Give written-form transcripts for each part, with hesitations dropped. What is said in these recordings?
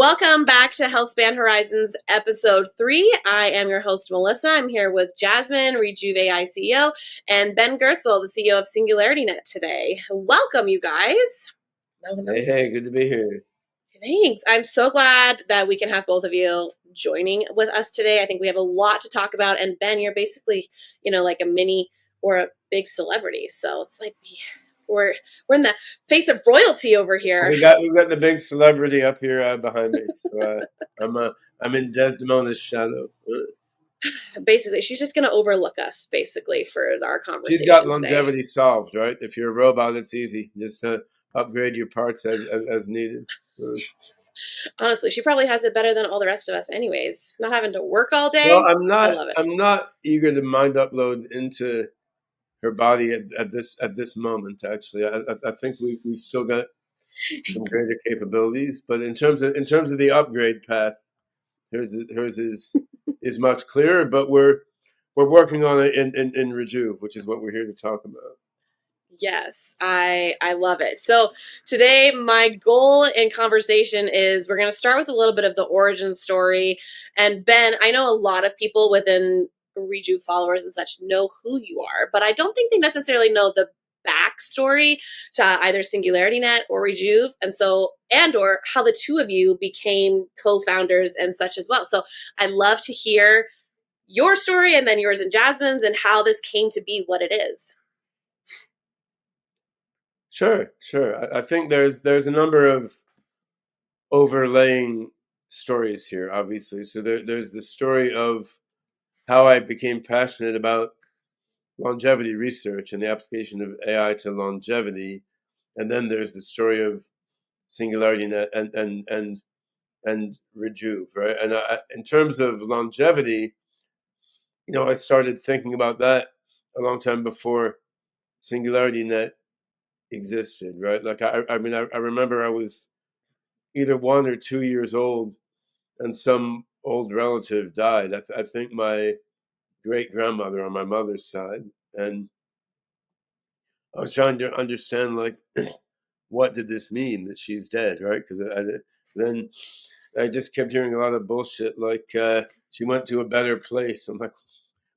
Welcome back to Healthspan Horizons episode 3. I am your host, Melissa. I'm here with Jasmine, Rejuve.AI CEO, and Ben Goertzel, the CEO of SingularityNET today. Welcome, you guys. Hey, good to be here. Thanks. I'm so glad that we can have both of you joining with us today. I think we have a lot to talk about. And Ben, you're basically, like a mini or a big celebrity. So it's like we're in the face of royalty over here. We've got the big celebrity up here behind me. So I'm in Desdemona's shadow. Basically, she's just going to overlook us, basically, for our conversation She's got today. longevity solved, right? If you're a robot, it's easy. Just upgrade your parts as needed. So. Honestly, she probably has it better than all the rest of us anyways. Not having to work all day. Well, I love it. I'm not eager to mind upload into her body at this moment. Actually, I think we've still got some greater capabilities, but in terms of the upgrade path, hers is much clearer. But we're working on it in Rejuve, which is what we're here to talk about. Yes, I love it. So today, my goal in conversation is we're going to start with a little bit of the origin story. And Ben, I know a lot of people within Rejuve followers and such know who you are, but I don't think they necessarily know the backstory to either SingularityNET or Rejuve, or how the two of you became co-founders and such as well. So I'd love to hear your story and then yours and Jasmine's and how this came to be what it is. Sure. I think there's a number of overlaying stories here, obviously. So there's the story of how I became passionate about longevity research and the application of AI to longevity, and then there's the story of SingularityNET and Rejuve, right? And in terms of longevity, I started thinking about that a long time before SingularityNET existed, right? Like I mean, I remember I was either 1 or 2 years old, and some old relative died. I think my great grandmother on my mother's side, and I was trying to understand, like, what did this mean that she's dead, right? Because then I just kept hearing a lot of bullshit, like she went to a better place. I'm like,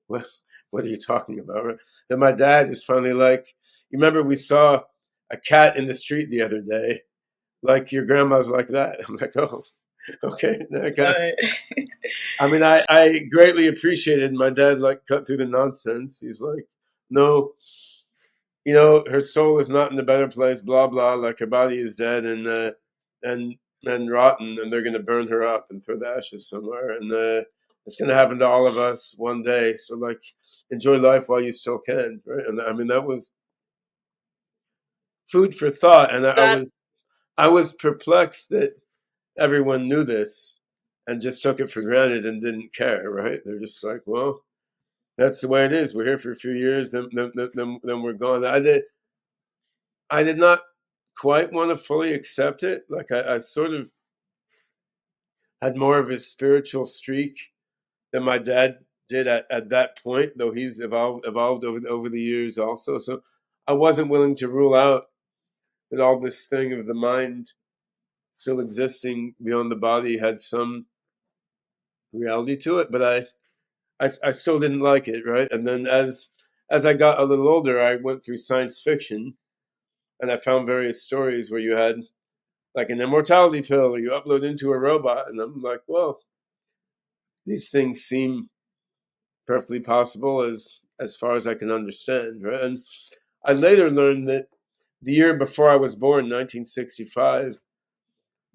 what? What are you talking about? Right? Then my dad is finally like, you remember we saw a cat in the street the other day, like your grandma's like that. I'm like, oh, okay. I mean, I greatly appreciated my dad, like, cut through the nonsense. He's like, no, her soul is not in the better place, blah, blah, like her body is dead and rotten, and they're going to burn her up and throw the ashes somewhere. And it's going to happen to all of us one day. So, like, enjoy life while you still can, right? And I mean, that was food for thought. And I was perplexed that everyone knew this and just took it for granted and didn't care, right? They're just like, well, that's the way it is. We're here for a few years, then we're gone. I did not quite want to fully accept it. Like I sort of had more of a spiritual streak than my dad did at that point, though he's evolved over the years also. So I wasn't willing to rule out that all this thing of the mind still existing beyond the body had some reality to it, but I still didn't like it, right? And then as I got a little older, I went through science fiction, and I found various stories where you had like an immortality pill, or you upload into a robot, and I'm like, well, these things seem perfectly possible as far as I can understand, right? And I later learned that the year before I was born, 1965,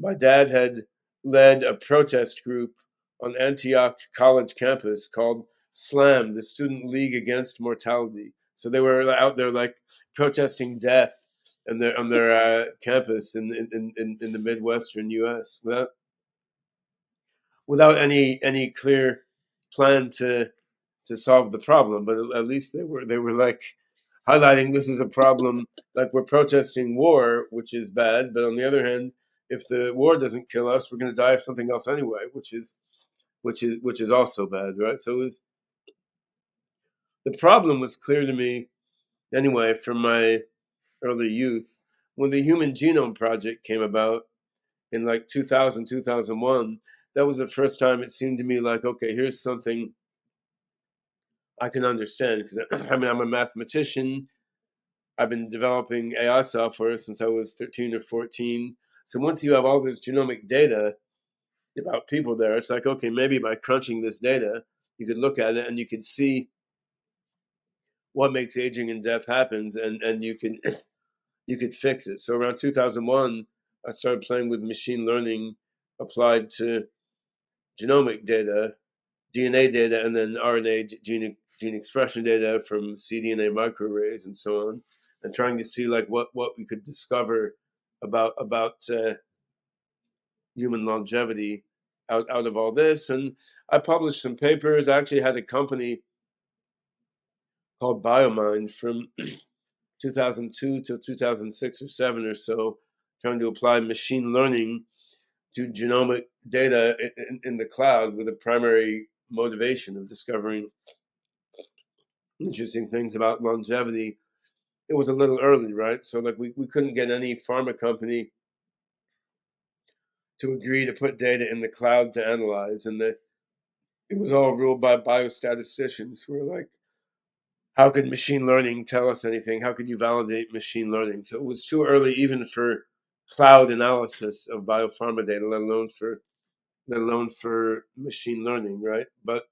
my dad had led a protest group on Antioch College campus called SLAM, the Student League Against Mortality. So they were out there, like, protesting death on their campus in the Midwestern U.S. without any clear plan to solve the problem. But at least they were like highlighting this is a problem. Like, we're protesting war, which is bad, but on the other hand, if the war doesn't kill us, we're going to die of something else anyway, which is also bad, right? So the problem was clear to me anyway from my early youth when the Human Genome Project came about in like 2000, 2001, that was the first time it seemed to me like, okay, here's something I can understand. Because I mean, I'm a mathematician. I've been developing AI software since I was 13 or 14. So once you have all this genomic data about people there, it's like, okay, maybe by crunching this data, you could look at it and you could see what makes aging and death happens, and you can you could fix it. So around 2001, I started playing with machine learning applied to genomic data, DNA data, and then RNA gene expression data from cDNA microarrays and so on, and trying to see like what we could discover about human longevity out of all this. And I published some papers. I actually had a company called BioMind from 2002 to 2006 or 7 or so, trying to apply machine learning to genomic data in the cloud with a primary motivation of discovering interesting things about longevity. It was a little early, right? So like we couldn't get any pharma company to agree to put data in the cloud to analyze, and it was all ruled by biostatisticians who were like, how could machine learning tell us anything? How could you validate machine learning? So it was too early even for cloud analysis of biopharma data, let alone for machine learning, right? But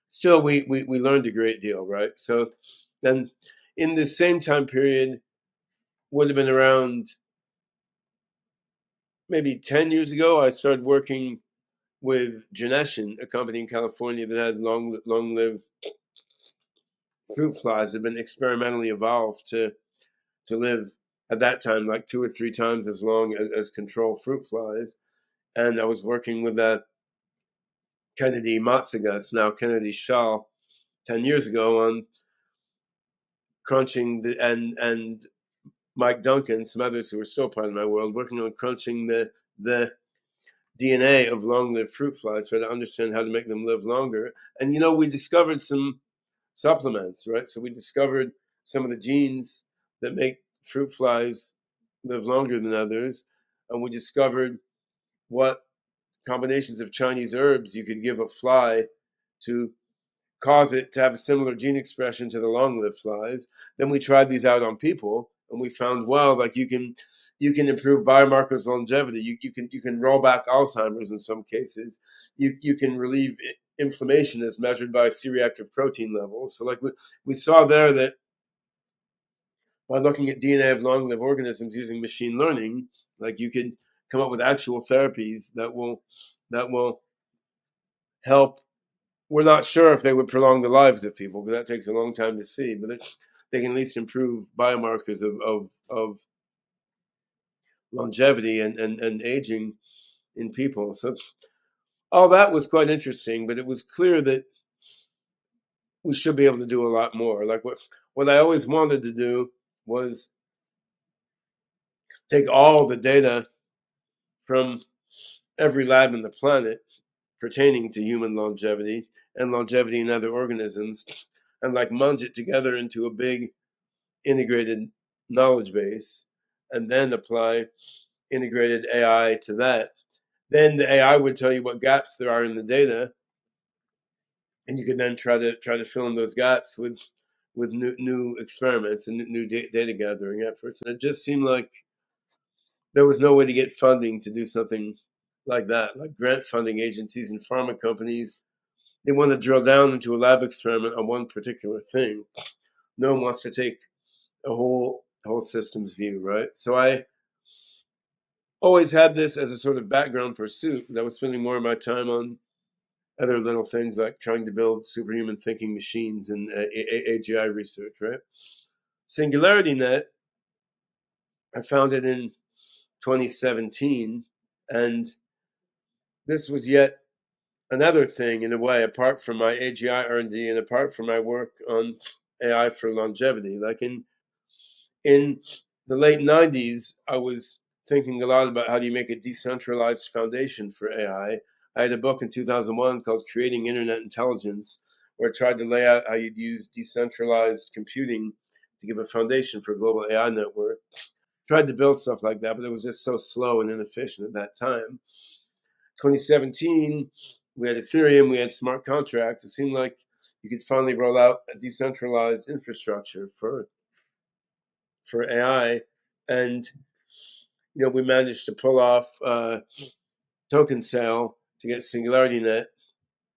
still, we learned a great deal, right? So then, in the same time period, would have been around maybe 10 years ago, I started working with Ganeshan, a company in California that had long-lived fruit flies that had been experimentally evolved to live at that time like 2 or 3 times as long as control fruit flies. And I was working with that Kennedy Matsugas, now Kennedy Shaw, 10 years ago on crunching and Mike Duncan, some others who are still part of my world, working on crunching the DNA of long-lived fruit flies, try to understand how to make them live longer. And we discovered some supplements, right? So we discovered some of the genes that make fruit flies live longer than others, and we discovered what combinations of Chinese herbs you could give a fly to cause it to have a similar gene expression to the long-lived flies. Then we tried these out on people, and we found, well, like you can improve biomarkers longevity. You can roll back Alzheimer's in some cases. You can relieve inflammation as measured by C-reactive protein levels. So like we saw there that by looking at DNA of long-lived organisms using machine learning, like you could come up with actual therapies that will help. We're not sure if they would prolong the lives of people because that takes a long time to see, but they can at least improve biomarkers of longevity and aging in people. So all that was quite interesting, but it was clear that we should be able to do a lot more. Like what I always wanted to do was take all the data from every lab in the planet pertaining to human longevity and longevity in other organisms and like munge it together into a big integrated knowledge base and then apply integrated AI to that. Then the AI would tell you what gaps there are in the data, and you can then try to fill in those gaps with new experiments and new data gathering efforts. And it just seemed like there was no way to get funding to do something like that. Like grant funding agencies and pharma companies, they want to drill down into a lab experiment on one particular thing. No one wants to take a whole systems view, right? So I always had this as a sort of background pursuit. I was spending more of my time on other little things like trying to build superhuman thinking machines and AGI research, right? SingularityNET, I founded in 2017, and this was yet another thing in a way, apart from my AGI R&D and apart from my work on AI for longevity. Like in the late 90s, I was thinking a lot about how do you make a decentralized foundation for AI. I had a book in 2001 called Creating Internet Intelligence, where I tried to lay out how you'd use decentralized computing to give a foundation for a global AI network. tried to build stuff like that, but it was just so slow and inefficient at that time. 2017, we had Ethereum, we had smart contracts. It seemed like you could finally roll out a decentralized infrastructure for AI, and we managed to pull off token sale to get SingularityNET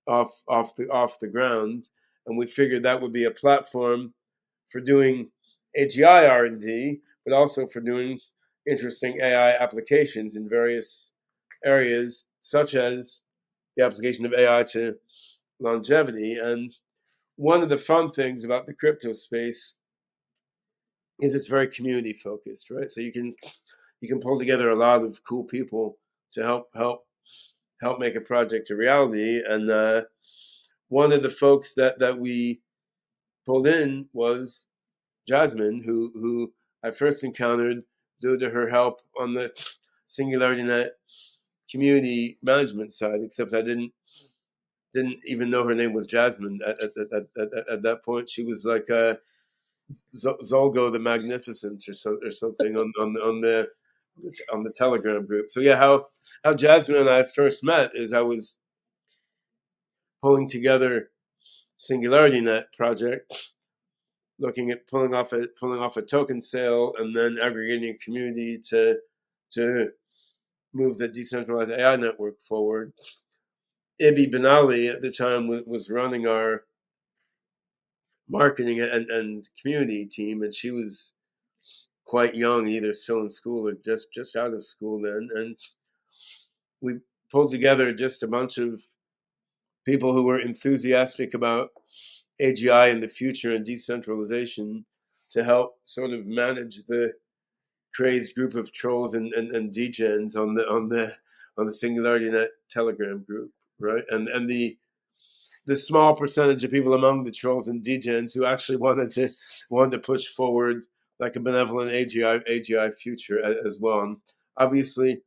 off the ground, and we figured that would be a platform for doing AGI R&D, but also for doing interesting AI applications in various areas, such as the application of AI to longevity. And one of the fun things about the crypto space is it's very community focused, right? So you can pull together a lot of cool people to help make a project a reality. And one of the folks that we pulled in was Jasmine, who I first encountered due to her help on the SingularityNet community management side. Except I didn't even know her name was Jasmine at that point. She was like Zolgo the Magnificent or something on the Telegram group. So yeah, how Jasmine and I first met is I was pulling together SingularityNet project, looking at pulling off a token sale and then aggregating a community to move the decentralized AI network forward. Ibi Benali at the time was running our marketing and community team, and she was quite young, either still in school or just out of school then. And we pulled together just a bunch of people who were enthusiastic about AGI in the future and decentralization to help sort of manage the crazed group of trolls and degens on the SingularityNet Telegram group, right? And the small percentage of people among the trolls and degens who actually wanted to push forward like a benevolent AGI future as well. And obviously,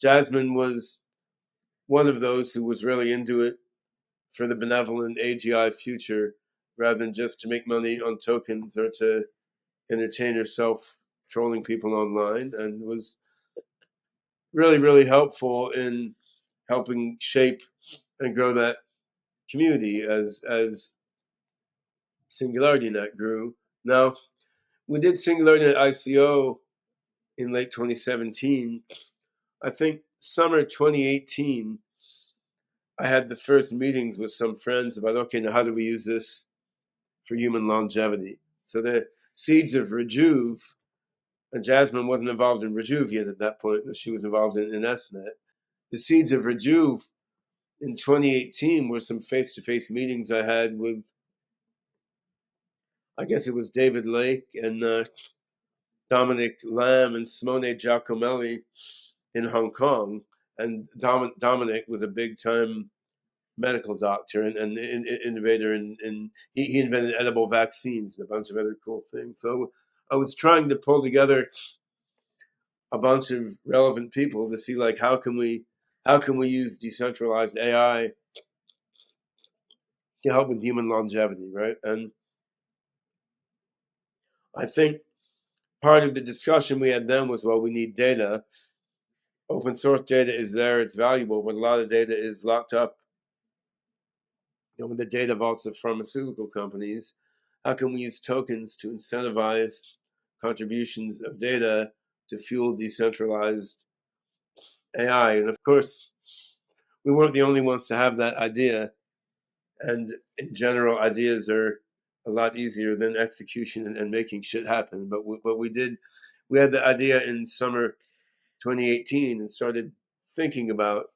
Jasmine was one of those who was really into it for the benevolent AGI future, rather than just to make money on tokens or to entertain herself trolling people online, and was really, really helpful in helping shape and grow that community as SingularityNet grew. Now, we did SingularityNet ICO in late 2017. I think summer 2018, I had the first meetings with some friends about, okay, now how do we use this for human longevity? So the seeds of Rejuve, and Jasmine wasn't involved in Rejuve yet at that point, but she was involved in SNet. The seeds of Rejuve in 2018 were some face-to-face meetings I had with, I guess it was David Lake and Dominic Lam and Simone Giacomelli in Hong Kong. And Dominic was a big-time medical doctor and innovator, and he invented edible vaccines and a bunch of other cool things. So I was trying to pull together a bunch of relevant people to see like how can we use decentralized AI to help with human longevity, right? And I think part of the discussion we had then was, well, we need data. Open source data is there, it's valuable, but a lot of data is locked up in the data vaults of pharmaceutical companies. How can we use tokens to incentivize contributions of data to fuel decentralized AI? And of course, we weren't the only ones to have that idea. And in general, ideas are a lot easier than execution and making shit happen. But we had the idea in summer 2018 and started thinking about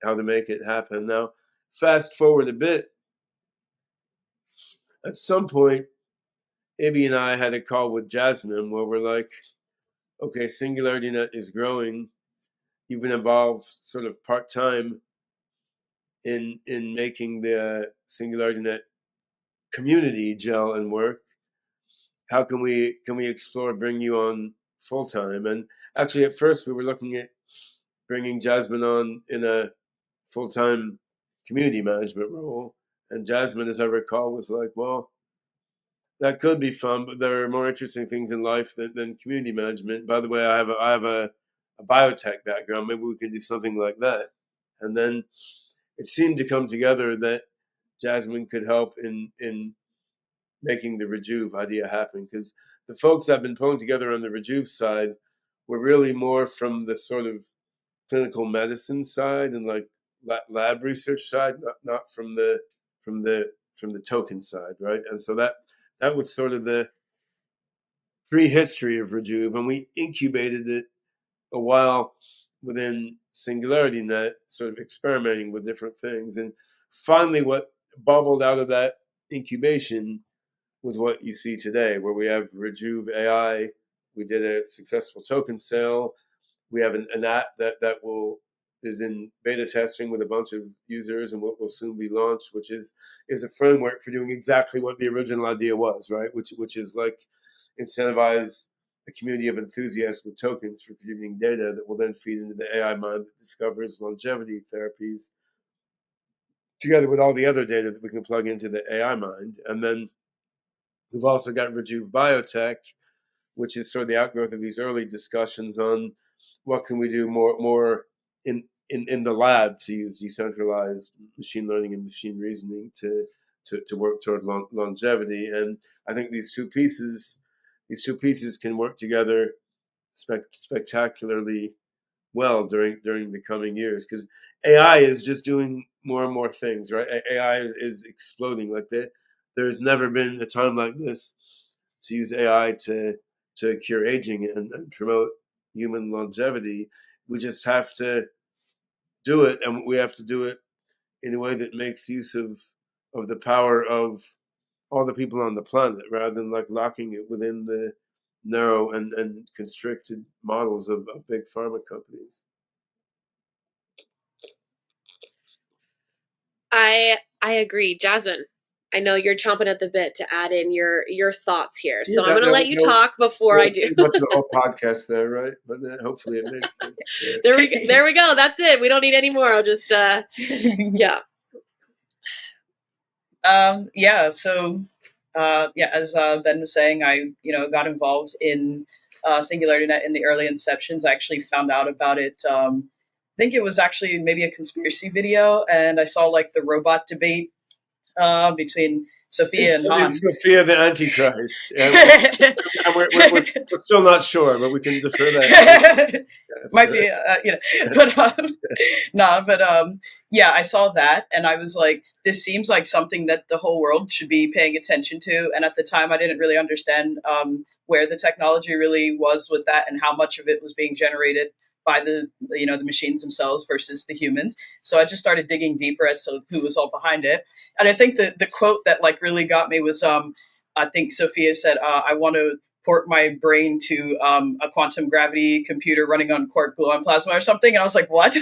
how to make it happen. Now, fast forward a bit, at some point, Ibby and I had a call with Jasmine where we're like, okay, SingularityNet is growing. You've been involved sort of part time in making the SingularityNet community gel and work. How can we explore bring you on full time? And actually, at first, we were looking at bringing Jasmine on in a full time community management role. And Jasmine, as I recall, was like, well, that could be fun, but there are more interesting things in life than community management. By the way, I have a biotech background. Maybe we could do something like that. And then it seemed to come together that Jasmine could help in making the Rejuve idea happen, because the folks I've been pulling together on the Rejuve side were really more from the sort of clinical medicine side and like lab research side, not from the from the token side, right? And so that was sort of the prehistory of Rejuve, and we incubated it a while within SingularityNET, sort of experimenting with different things. And finally, what bubbled out of that incubation was what you see today, where we have Rejuve.AI. We did a successful token sale. We have an app that will is in beta testing with a bunch of users and what will soon be launched, which is a framework for doing exactly what the original idea was, right? Which is like incentivize a community of enthusiasts with tokens for contributing data that will then feed into the AI mind that discovers longevity therapies, together with all the other data that we can plug into the AI mind. And then we've also got Rejuve Biotech, which is sort of the outgrowth of these early discussions on what can we do more in the lab to use decentralized machine learning and machine reasoning to work toward longevity. And I think these two pieces can work together spectacularly well during the coming years, because AI is just doing more and more things, right? AI is exploding. Like there's never been a time like this to use AI to cure aging and promote human longevity. We just have to do it, and we have to do it in a way that makes use of the power of all the people on the planet, rather than like locking it within the narrow and constricted models of big pharma companies. I agree. Jasmine, I know you're chomping at the bit to add in your thoughts here. Yeah, So I'm going to let you talk that before I was do. pretty much the whole podcast there, right? But hopefully it made sense. Yeah. There we go. That's it. We don't need any more. I'll just yeah. Yeah, so yeah, as Ben was saying, I got involved in SingularityNet in the early inceptions. I actually found out about it. I think it was actually maybe a conspiracy video, and I saw like the robot debate between Sophia It's and Han. Sophia the Antichrist, and we're still not sure, but we can defer that to yes, Might right? be, but nah, but yeah, I saw that, and I was like, this seems like something that the whole world should be paying attention to. And at the time, I didn't really understand where the technology really was with that, and how much of it was being generated by the machines themselves versus the humans. So I just started digging deeper as to who was all behind it. And I think the quote that like really got me was I think Sophia said, "I want to port my brain to a quantum gravity computer running on quark gluon plasma or something." And I was like, what?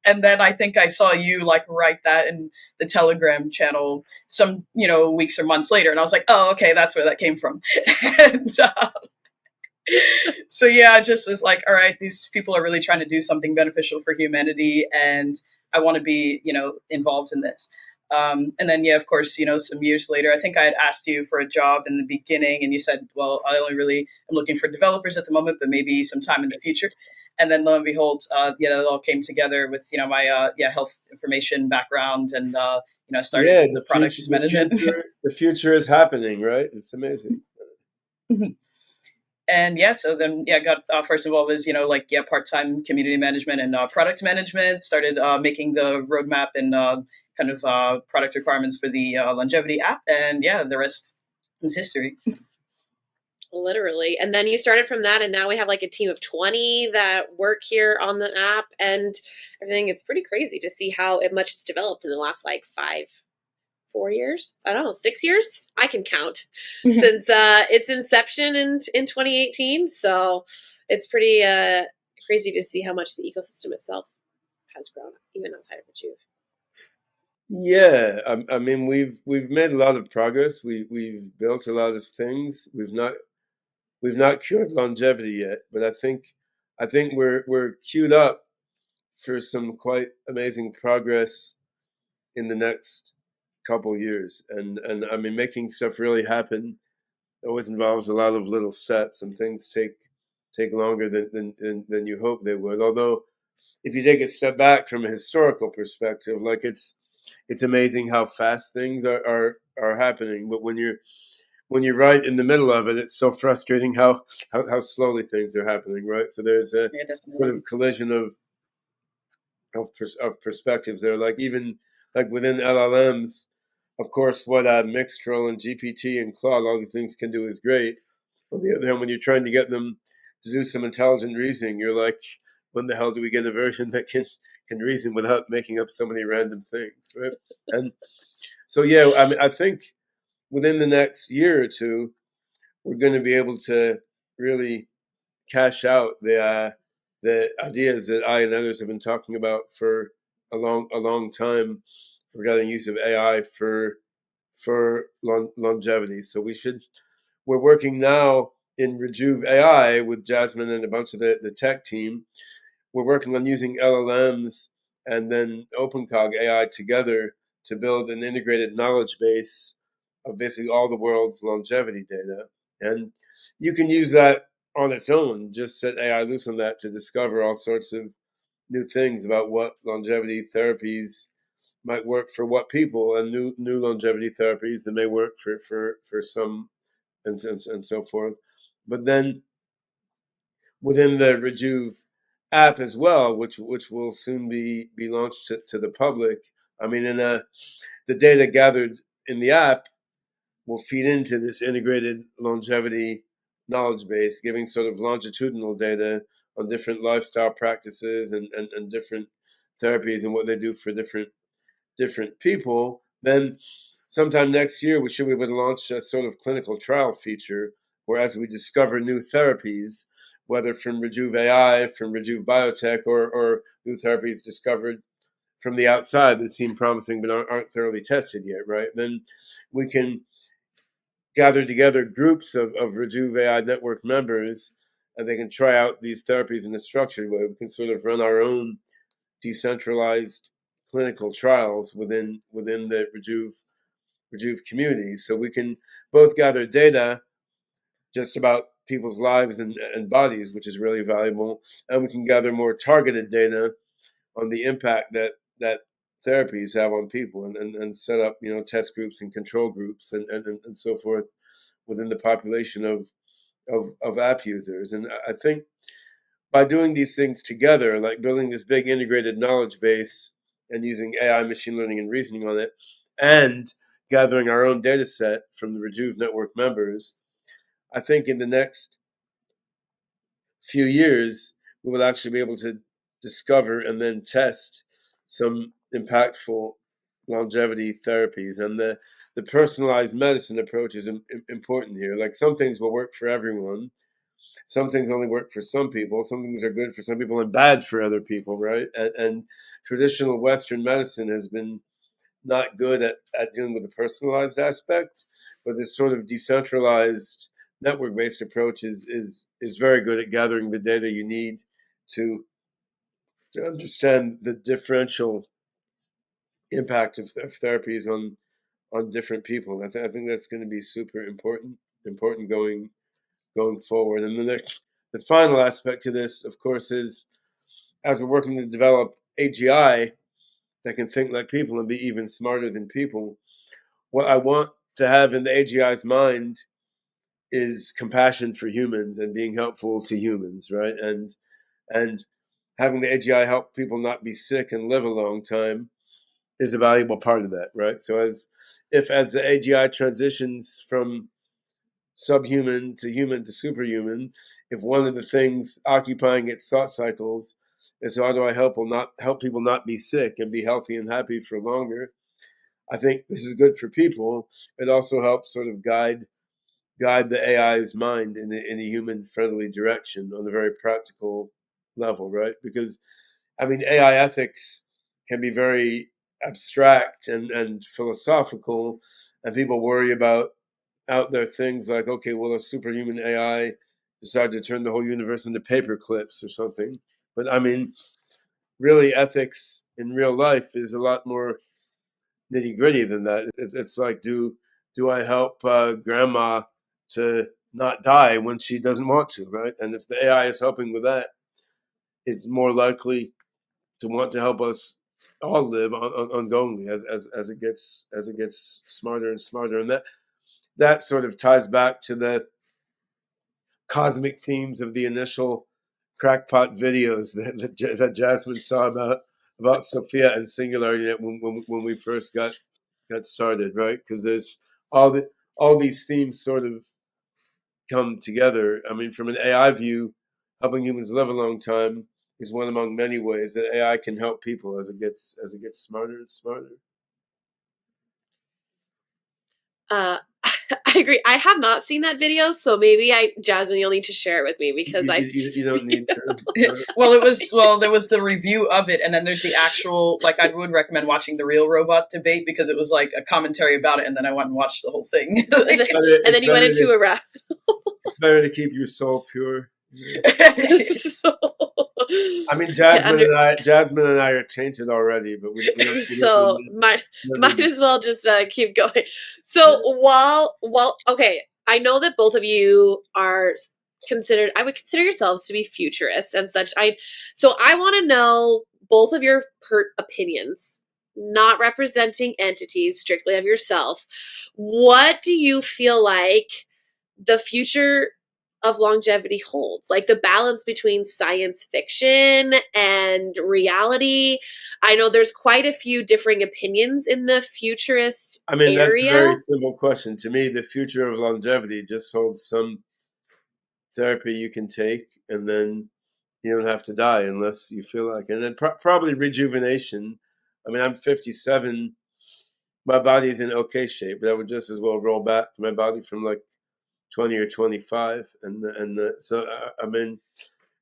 And then I think I saw you like write that in the Telegram channel some, weeks or months later. And I was like, oh, okay, that's where that came from. And so yeah, I just was like, all right, these people are really trying to do something beneficial for humanity, and I want to be, involved in this. And then, yeah, of course, some years later, I think I had asked you for a job in the beginning, and you said, well, I only really am looking for developers at the moment, but maybe sometime in the future. And then lo and behold, yeah, it all came together with, my, health information background, and, I started Yeah, the products management. the future is happening, right? It's amazing. And yeah, so then yeah, I got first involved as like yeah, part-time community management and product management. Started making the roadmap and kind of product requirements for the longevity app, and yeah, the rest is history. Literally. And then you started from that, and now we have like a team of 20 that work here on the app and everything. It's pretty crazy to see how much it's developed in the last like 4 years. I don't know, 6 years. I can count since its inception in 2018. So it's pretty crazy to see how much the ecosystem itself has grown, even outside of Rejuve. Yeah, I mean we've made a lot of progress. We've built a lot of things. We've not cured longevity yet, but I think we're queued up for some quite amazing progress in the next couple years. And I mean, making stuff really happen always involves a lot of little steps, and things take longer than you hope they would. Although, if you take a step back from a historical perspective, like it's amazing how fast things are happening. But when you're right in the middle of it, it's still frustrating how slowly things are happening, right? So there's a Yeah, sort definitely. of collision of perspectives there. Like even like within LLMs, of course, what Mixtral and GPT and Claude, all these things can do is great. On the other hand, when you're trying to get them to do some intelligent reasoning, you're like, when the hell do we get a version that can reason without making up so many random things, right? And so yeah, I mean, I think within the next year or two, we're going to be able to really cash out the ideas that I and others have been talking about for a long time regarding use of AI for longevity. So we're working now in Rejuve.AI with Jasmine and a bunch of the tech team. We're working on using LLMs and then OpenCog AI together to build an integrated knowledge base of basically all the world's longevity data. And you can use that on its own, just set AI loose on that to discover all sorts of new things about what longevity therapies might work for what people, and new longevity therapies that may work for some, and so forth. But then within the Rejuve app as well, which will soon be launched to the public. I mean, the data gathered in the app will feed into this integrated longevity knowledge base, giving sort of longitudinal data on different lifestyle practices and different therapies and what they do for different people. Then sometime next year, we should be able to launch a sort of clinical trial feature where as we discover new therapies, whether from Rejuve AI, from Rejuve Biotech, or new therapies discovered from the outside that seem promising but aren't thoroughly tested yet, right? Then we can gather together groups of Rejuve AI network members, and they can try out these therapies in a structured way. We can sort of run our own decentralized clinical trials within the Rejuve community. So we can both gather data just about people's lives and bodies, which is really valuable, and we can gather more targeted data on the impact that therapies have on people, and set up test groups and control groups and so forth within the population of app users. And I think by doing these things together, like building this big integrated knowledge base and using AI, machine learning, and reasoning on it, and gathering our own data set from the Rejuve network members, I think in the next few years, we will actually be able to discover and then test some impactful longevity therapies. And the personalized medicine approach is important here. Like some things will work for everyone, some things only work for some people. Some things are good for some people and bad for other people, right? And traditional Western medicine has been not good at dealing with the personalized aspect, but this sort of decentralized network-based approach is very good at gathering the data you need to, to understand the differential impact of therapies on different people. I think that's going to be super important going forward. And then the final aspect to this, of course, is as we're working to develop AGI that can think like people and be even smarter than people, what I want to have in the AGI's mind is compassion for humans and being helpful to humans, right? And having the AGI help people not be sick and live a long time is a valuable part of that, right? So as the AGI transitions from subhuman to human to superhuman, if one of the things occupying its thought cycles is how do I help people not be sick and be healthy and happy for longer, I think this is good for people. It also helps sort of guide the AI's mind in a human friendly direction on a very practical level, right? Because I mean, AI ethics can be very abstract and philosophical, and people worry about out there things like, okay, will a superhuman AI decide to turn the whole universe into paper clips or something? But I mean, really, ethics in real life is a lot more nitty gritty than that. It's like, do I help grandma to not die when she doesn't want to, right? And if the AI is helping with that, it's more likely to want to help us all live ongoingly as it gets smarter and smarter. And that sort of ties back to the cosmic themes of the initial crackpot videos that Jasmine saw about Sophia and SingularityNET when we first got started, right? Because there's all these themes sort of come together. I mean, from an AI view, helping humans live a long time is one among many ways that AI can help people as it gets smarter and smarter. Uh, I agree. I have not seen that video, so maybe Jasmine, you'll need to share it with me because You don't need to. There was the review of it, and then there's the actual, like, I would recommend watching the Real Robot debate because it was like a commentary about it, and then I went and watched the whole thing. and then you went into a rap. It's better to keep your soul pure. Yeah. So, I mean, under, Jasmine and I are tainted already, but so might need as well just keep going. yeah. So while okay, I know that both of you are considered. I would consider yourselves to be futurists and such. I want to know both of your opinions, not representing entities, strictly of yourself. What do you feel like the future of longevity holds, like the balance between science fiction and reality? I know there's quite a few differing opinions in the futurist I mean, that's a very area. simple question. To me, the future of longevity just holds some therapy you can take, and then you don't have to die unless you feel like it. And then probably rejuvenation. I mean, I'm 57. My body's in okay shape, but I would just as well roll back to my body from like 20 or 25. So, I mean,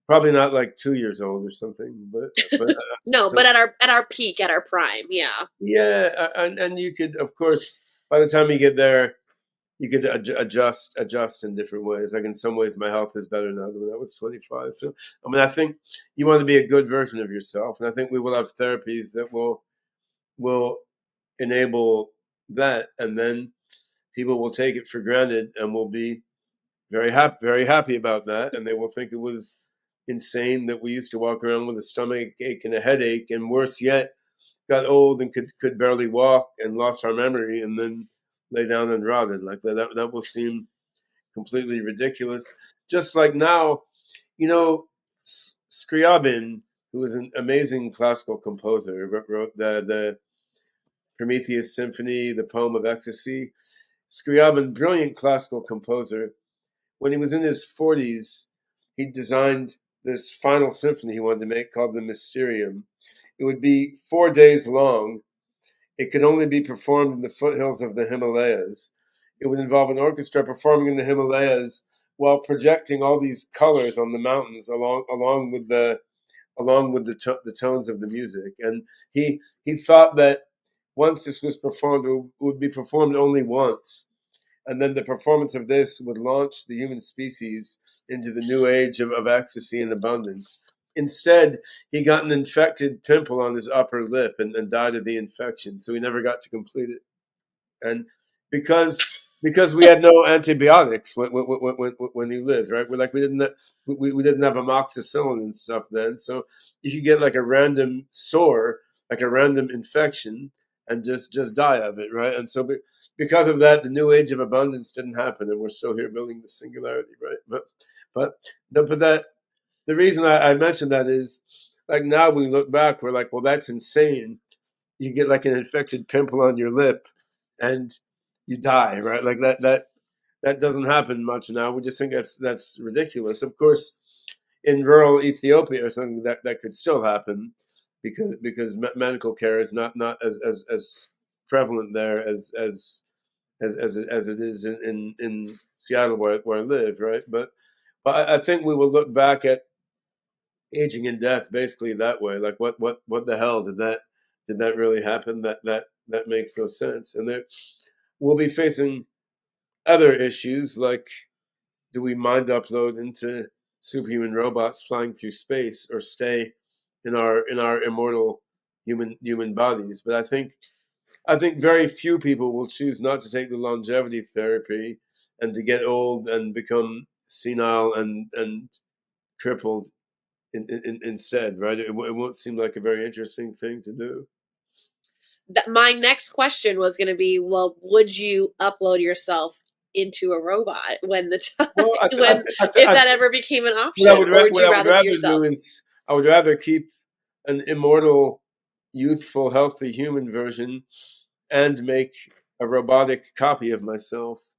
probably not like 2 years old or something, but No, so but at our peak, at our prime, yeah. yeah, and you could, of course, by the time you get there, you could adjust in different ways. Like in some ways, my health is better now than when I was 25. So, I mean, I think you want to be a good version of yourself, and I think we will have therapies that will enable that, and then people will take it for granted and will be very happy about that, and they will think it was insane that we used to walk around with a stomach ache and a headache, and worse yet, got old and could barely walk and lost our memory, and then lay down and rotted like that. That will seem completely ridiculous. Just like now, you know, Scriabin, who was an amazing classical composer, wrote the Prometheus Symphony, the poem of ecstasy. Scriabin, brilliant classical composer. When he was in his 40s, he designed this final symphony he wanted to make called the Mysterium. It would be 4 days long. It could only be performed in the foothills of the Himalayas. It would involve an orchestra performing in the Himalayas while projecting all these colors on the mountains along with the tones of the music. And he thought that once this was performed, it would be performed only once, and then the performance of this would launch the human species into the new age of ecstasy and abundance. Instead, he got an infected pimple on his upper lip and died of the infection, so he never got to complete it. And because we had no antibiotics when he lived, right? We didn't have amoxicillin and stuff then, so you could get like a random sore, like a random infection, and just die of it, right? And so because of that, the new age of abundance didn't happen, and we're still here building the singularity, right? But that the reason I mentioned that is like now we look back, we're like, well, that's insane. You get like an infected pimple on your lip, and you die, right? Like that doesn't happen much now. We just think that's ridiculous. Of course, in rural Ethiopia or something that could still happen because medical care is not as prevalent there as it is in Seattle where I live, right? But I think we will look back at aging and death basically that way. Like what the hell did that really happen? That makes no sense. And there we'll be facing other issues like, do we mind upload into superhuman robots flying through space or stay in our immortal human bodies? But I think I think very few people will choose not to take the longevity therapy and to get old and become senile and crippled instead, right? It won't seem like a very interesting thing to do. My next question was going to be, well, would you upload yourself into a robot when the time, Well, when if I that think ever became an what option, or would what you I would rather be rather do yourself? is I would rather keep an immortal, youthful, healthy human version and make a robotic copy of myself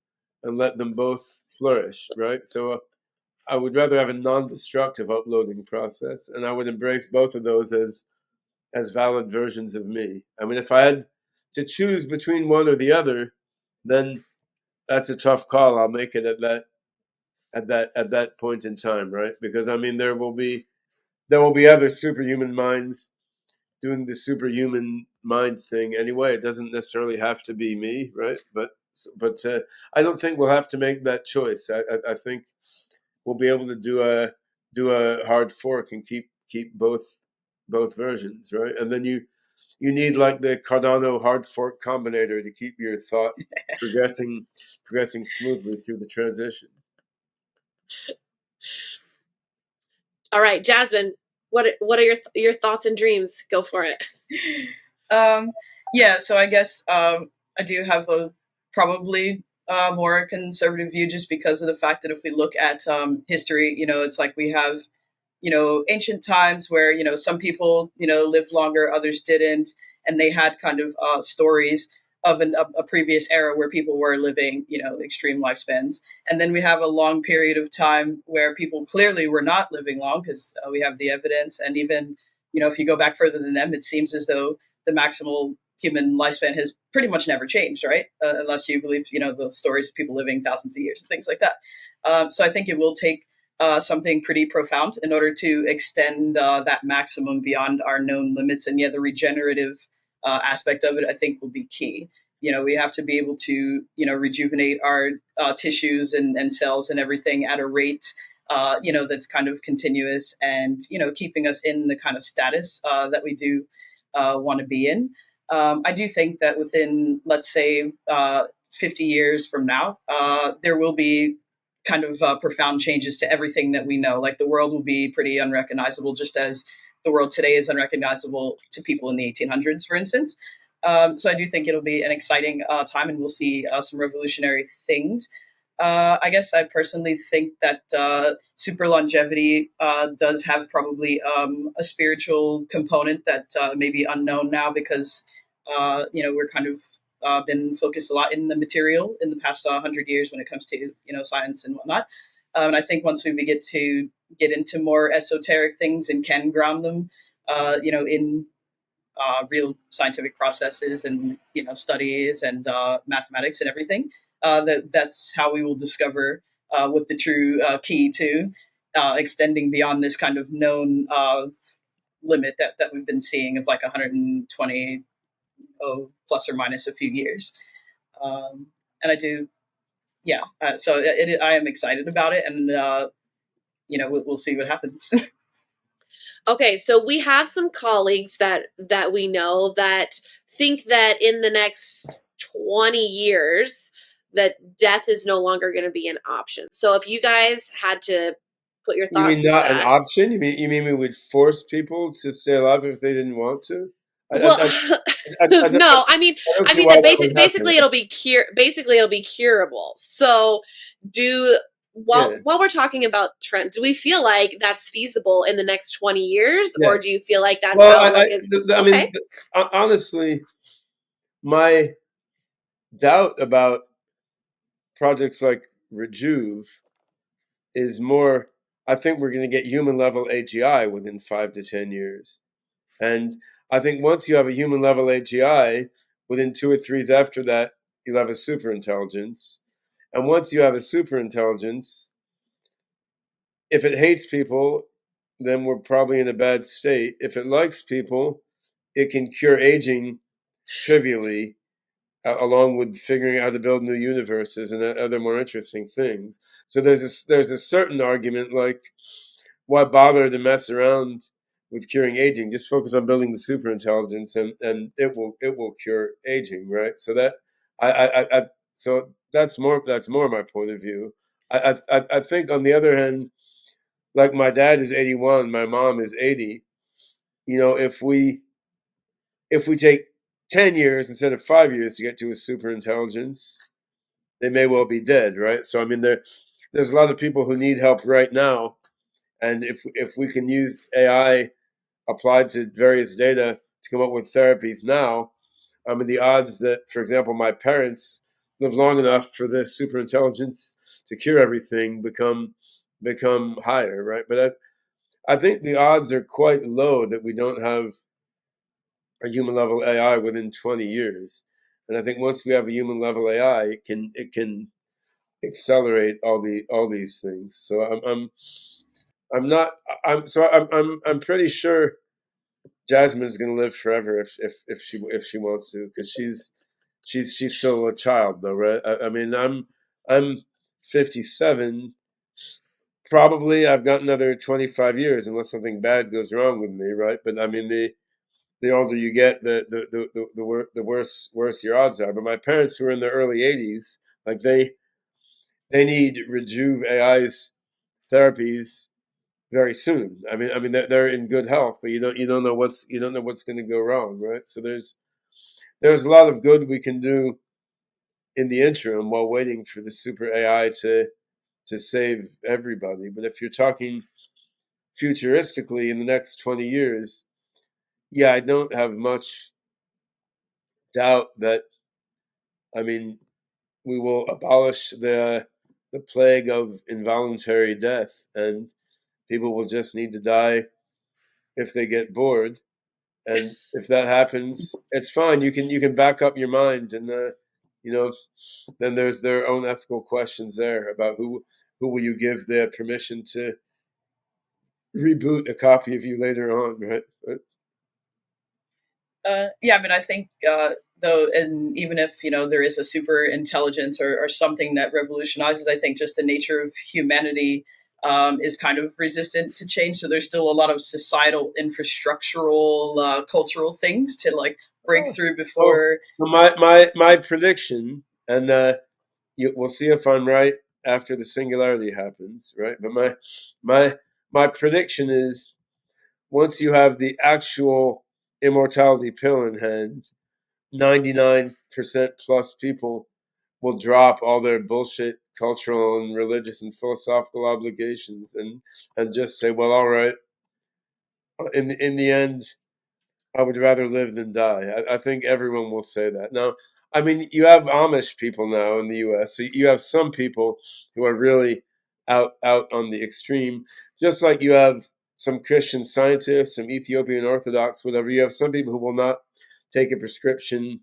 and let them both flourish, right? So I would rather have a non-destructive uploading process, and I would embrace both of those as valid versions of me. I mean, if I had to choose between one or the other, then that's a tough call. I'll make it at that point in time, right? Because I mean, there will be other superhuman minds doing the superhuman mind thing anyway. It doesn't necessarily have to be me, right? But I don't think we'll have to make that choice. I think we'll be able to do a hard fork and keep both versions, right? And then you need like the Cardano hard fork combinator to keep your thought progressing smoothly through the transition. All right, Jasmine, what are your thoughts and dreams? Go for it. um, yeah, so I guess I do have a probably more conservative view just because of the fact that if we look at history, it's like we have ancient times where some people lived longer, others didn't, and they had kind of stories of a previous era where people were living extreme lifespans. And then we have a long period of time where people clearly were not living long because we have the evidence. And even if you go back further than them, it seems as though the maximal human lifespan has pretty much never changed, right? Unless you believe the stories of people living thousands of years and things like that. So I think it will take something pretty profound in order to extend that maximum beyond our known limits. And yeah, the regenerative aspect of it, I think, will be key. We have to be able to, rejuvenate our tissues and cells and everything at a rate, that's kind of continuous and, keeping us in the kind of status that we do want to be in. I do think that within, let's say, 50 years from now, there will be kind of profound changes to everything that we know. Like the world will be pretty unrecognizable, just as the world today is unrecognizable to people in the 1800s, for instance. So I do think it'll be an exciting time, and we'll see some revolutionary things. I guess I personally think that super longevity does have probably a spiritual component that may be unknown now because we're kind of been focused a lot in the material in the past 100 years when it comes to science and whatnot. And I think once we begin to get into more esoteric things and can ground them, in real scientific processes and studies and mathematics and everything, that's how we will discover what the true key to extending beyond this kind of known limit that we've been seeing of like 120 plus or minus a few years. And I do, yeah. So I am excited about it, and we'll see what happens. Okay, so we have some colleagues that we know that think that in the next 20 years that death is no longer going to be an option. So if you guys had to put your You thoughts mean into not an that. option? You mean we would force people to stay alive if they didn't want to? Well, no, I don't I see mean why that that would happen. basically it'll be curable. So do Yeah. while we're talking about trends, do we feel like that's feasible in the next 20 years, or do Yes. you feel like that's Well, outlook is I okay? mean, honestly, my doubt about projects like Rejuve is more. I think we're going to get human level AGI within 5 to 10 years, and I think once you have a human level AGI, within 2 or 3 after that, you'll have a super intelligence, and once you have a super intelligence, if it hates people, then we're probably in a bad state. If it likes people, it can cure aging trivially, along with figuring out how to build new universes and other more interesting things. So there's a certain argument like, why bother to mess around with curing aging. Just focus on building the super intelligence, and it will cure aging, right? So that I so that's more my point of view. I think on the other hand, like my dad is 81, my mom is 80. If we take 10 years instead of 5 years to get to a super intelligence, they may well be dead, right? So I mean, there's a lot of people who need help right now, and if we can use AI applied to various data to come up with therapies now, I mean, the odds that, for example, my parents live long enough for this super intelligence to cure everything become higher, right? But I think the odds are quite low that we don't have a human level AI within 20 years. And I think once we have a human level AI, it can accelerate all these things. So I'm not I'm pretty sure Jasmine's going to live forever if she wants to, because she's still a child though, right? I mean, I'm 57. Probably I've got another 25 years unless something bad goes wrong with me, right? But I mean, the older you get, the worse your odds are. But my parents, who are in their early 80s, like they need Rejuve.AI's therapies very soon. I mean they're in good health, but you don't know what's going to go wrong, right? So there's a lot of good we can do in the interim while waiting for the super AI to save everybody. But if you're talking futuristically in the next 20 years, yeah, I don't have much doubt that, I mean, we will abolish the plague of involuntary death, and people will just need to die if they get bored. And if that happens, it's fine. You can back up your mind, and you know, then there's their own ethical questions there about who will you give the permission to reboot a copy of you later on, right? But, Yeah, I mean, I think though, and even if there is a super intelligence or something that revolutionizes, I think just the nature of humanity is kind of resistant to change. So there's still a lot of societal, infrastructural, cultural things to like break oh, through oh, before. my prediction, and we'll see if I'm right after the singularity happens, right? But my my prediction is, once you have the actual immortality pill in hand, 99% plus people will drop all their bullshit cultural and religious and philosophical obligations, and just say, well, all right, in the end, I would rather live than die. I think everyone will say that. Now, I mean, you have Amish people now in the U.S., so you have some people who are really out on the extreme, just like you have some Christian scientists, some Ethiopian Orthodox, whatever. You have some people who will not take a prescription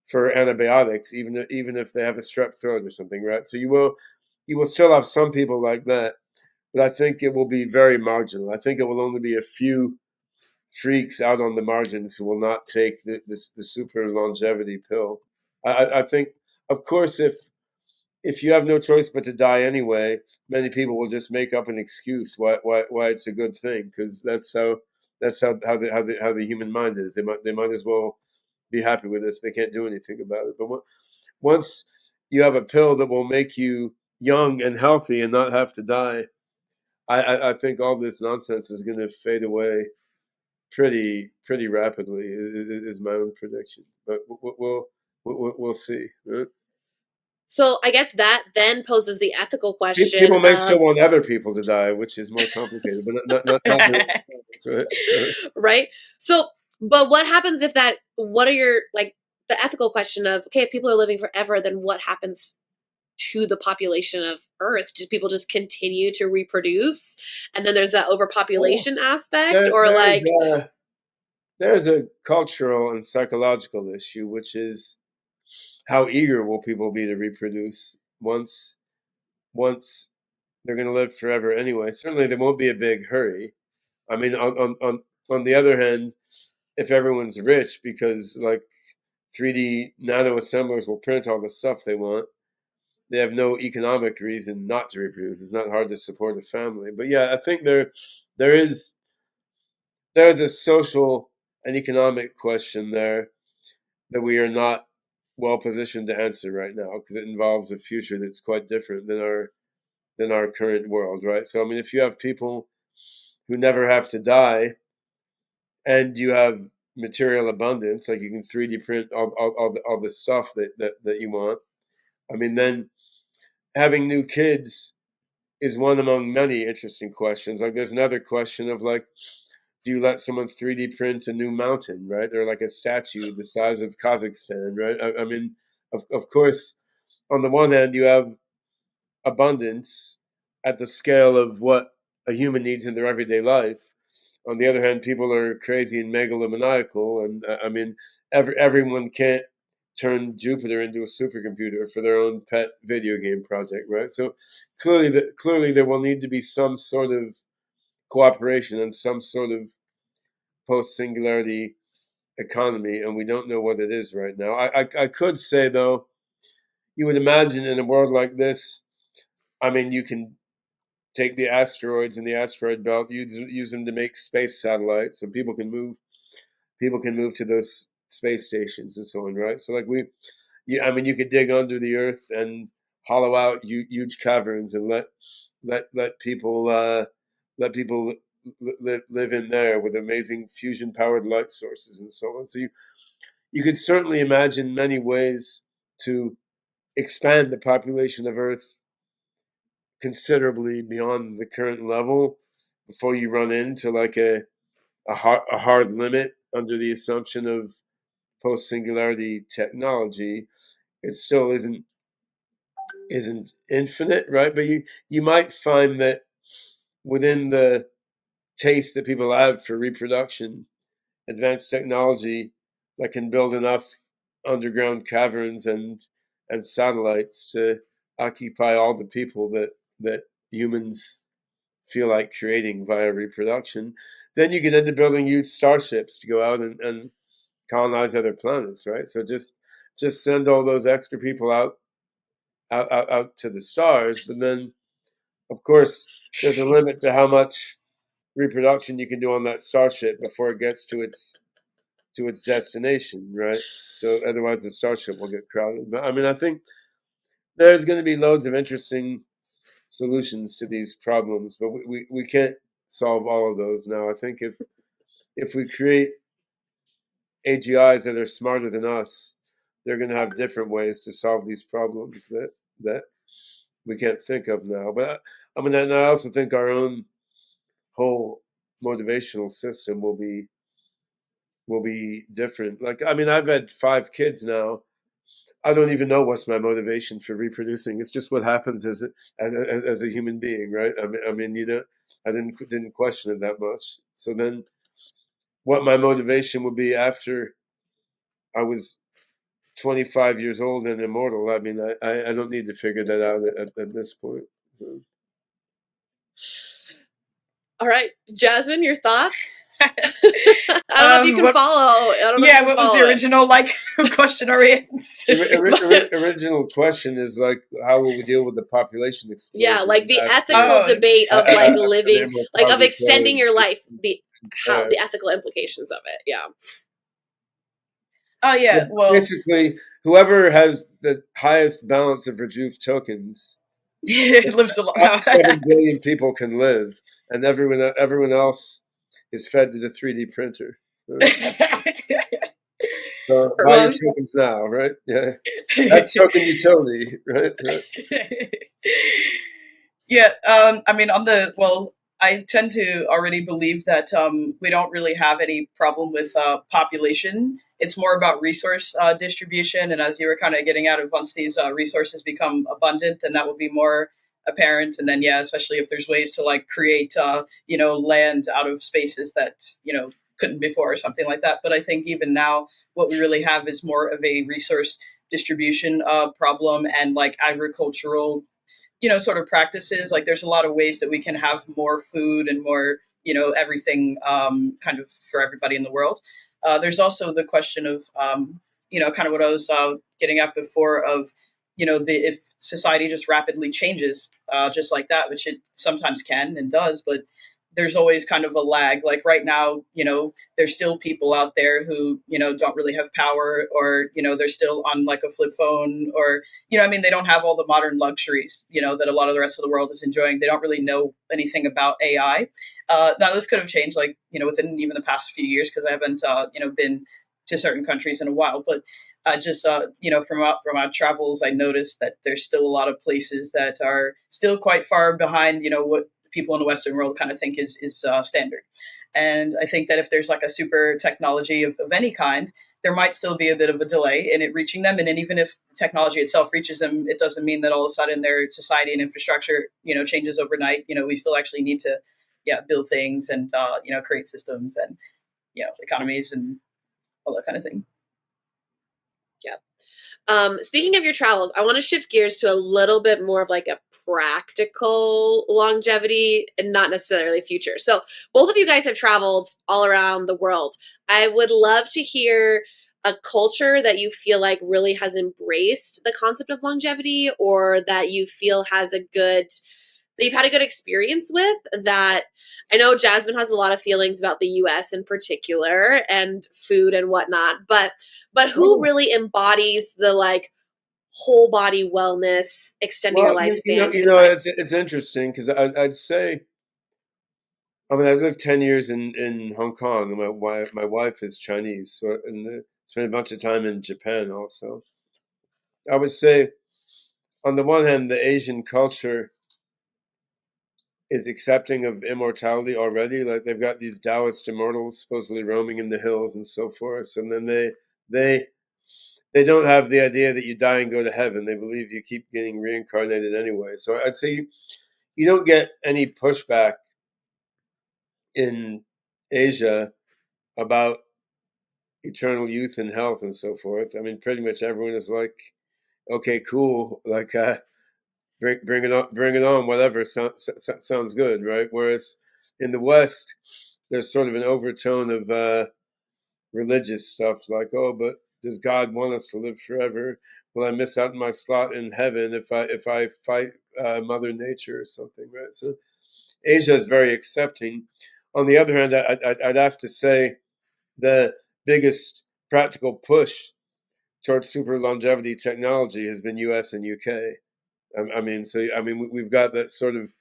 for antibiotics, even if they have a strep throat or something, right? So you will still have some people like that, but I think it will be very marginal. I think it will only be a few freaks out on the margins who will not take the super longevity pill. I think, of course, if you have no choice but to die anyway, many people will just make up an excuse why it's a good thing, because that's how the human mind is. They might as well be happy with it if they can't do anything about it. But once you have a pill that will make you young and healthy and not have to die, I think all this nonsense is going to fade away pretty rapidly. Is my own prediction, but we'll see. So I guess that then poses the ethical question People may still of, want other people to die, which is more complicated, but not the right? So, but what happens if that, what are your, like, the ethical question of, okay, if people are living forever, then what happens to the population of Earth? Do people just continue to reproduce? And then there's that well, overpopulation aspect, there, or there's like, a there's a cultural and psychological issue, which is how eager will people be to reproduce once they're going to live forever anyway. Certainly, there won't be a big hurry. I mean, on the other hand, if everyone's rich because like 3D nano assemblers will print all the stuff they want, they have no economic reason not to reproduce. It's not hard to support a family. But yeah, I think there is there's a social and economic question there that we are not well positioned to answer right now because it involves a future that's quite different than our current world, right? So I mean, if you have people who never have to die, and you have material abundance, like you can 3D print all the stuff that you want. I mean, then having new kids is one among many interesting questions. Like, there's another question of like, do you let someone 3D print a new mountain, right? Or like a statue the size of Kazakhstan, right? I mean, of course, on the one hand, you have abundance at the scale of what a human needs in their everyday life. On the other hand, people are crazy and megalomaniacal, and I mean, everyone can't turn Jupiter into a supercomputer for their own pet video game project, right? So clearly there will need to be some sort of cooperation and some sort of post singularity economy, and we don't know what it is right now. I could say though, you would imagine in a world like this, I mean, you can take the asteroids in the asteroid belt, use them to make space satellites, so people can move to those space stations and so on, right? So like I mean, you could dig under the earth and hollow out huge caverns and let people live in there with amazing fusion powered light sources and so on. So you could certainly imagine many ways to expand the population of Earth considerably beyond the current level before you run into like a hard limit under the assumption of post singularity technology. It still isn't infinite, right? But you might find that within the taste that people have for reproduction, advanced technology that can build enough underground caverns and satellites to occupy all the people that humans feel like creating via reproduction, then you can end up building huge starships to go out and colonize other planets, right? So just send all those extra people out to the stars, but then of course there's a limit to how much reproduction you can do on that starship before it gets to its destination, right? So otherwise the starship will get crowded. But I mean, I think there's going to be loads of interesting solutions to these problems, but we can't solve all of those now. I think if we create AGIs that are smarter than us, they're going to have different ways to solve these problems that we can't think of now. But I mean, and I also think our own whole motivational system will be different. Like, I mean, I've had 5 kids now. I don't even know what's my motivation for reproducing. It's just what happens as a human being, right? I mean, you know, I didn't question it that much. So then, what my motivation would be after I was 25 years old and immortal? I mean, I don't need to figure that out at this point. All right, Jasmine, your thoughts? I don't know if you can What? follow. I don't know if you Yeah. can What was follow the it. original like question or answer? Original question is like, how will we deal with the population Yeah, like explosion the ethical Oh, debate of like after the living, like of immortality extending phase? your life, the how Uh, the ethical implications of it. Yeah. oh yeah. Well, Basically, whoever has the highest balance of Rejuve tokens, it lives a lot. 7 billion people can live, and everyone else is fed to the 3D printer. So buy your well, tokens now, right? Yeah, that's token utility, right? yeah. I mean, on the well, I tend to already believe that we don't really have any problem with population. It's more about resource distribution, and as you were kind of getting at it, once these resources become abundant, then that will be more apparent. And then, yeah, especially if there's ways to like create, land out of spaces that couldn't before or something like that. But I think even now, what we really have is more of a resource distribution problem and like agricultural sort of practices. Like there's a lot of ways that we can have more food and more everything kind of for everybody in the world. There's also the question of kind of what I was getting at before of the if society just rapidly changes just like that, which it sometimes can and does, but there's always kind of a lag. Like right now, there's still people out there who, don't really have power, or, they're still on like a flip phone, or, I mean, they don't have all the modern luxuries, that a lot of the rest of the world is enjoying. They don't really know anything about AI. Now, this could have changed, like, within even the past few years, because I haven't, been to certain countries in a while. But just from our travels, I noticed that there's still a lot of places that are still quite far behind, what people in the Western world kind of think is standard. And I think that if there's like a super technology of any kind, there might still be a bit of a delay in it reaching them. And then even if technology itself reaches them, it doesn't mean that all of a sudden their society and infrastructure, changes overnight. We still actually need to, build things and, create systems and, economies and all that kind of thing. Yeah. Speaking of your travels, I want to shift gears to a little bit more of like a practical longevity and not necessarily future. So both of you guys have traveled all around the world. I would love to hear a culture that you feel like really has embraced the concept of longevity, or that you feel has that you've had a good experience with. That I know Jasmine has a lot of feelings about the US in particular and food and whatnot, but who Oh, really embodies the like whole body wellness, extending your well, lifespan kind of vibe? it's interesting because I'd say, I mean, I lived 10 years in Hong Kong, and my wife is Chinese, so and spent a bunch of time in Japan also. I would say, on the one hand, the Asian culture is accepting of immortality already. Like they've got these Taoist immortals supposedly roaming in the hills and so forth, and then they they don't have the idea that you die and go to heaven. They believe you keep getting reincarnated anyway. So I'd say you don't get any pushback in Asia about eternal youth and health and so forth. I mean, pretty much everyone is like, okay, cool, like bring it on, whatever sounds good, right? Whereas in the West, there's sort of an overtone of religious stuff, like, oh, but does God want us to live forever? Will I miss out on my slot in heaven if I fight Mother Nature or something, right? So Asia is very accepting. On the other hand, I'd have to say the biggest practical push towards super longevity technology has been U.S. and U.K. I mean, so I mean, we've got that sort of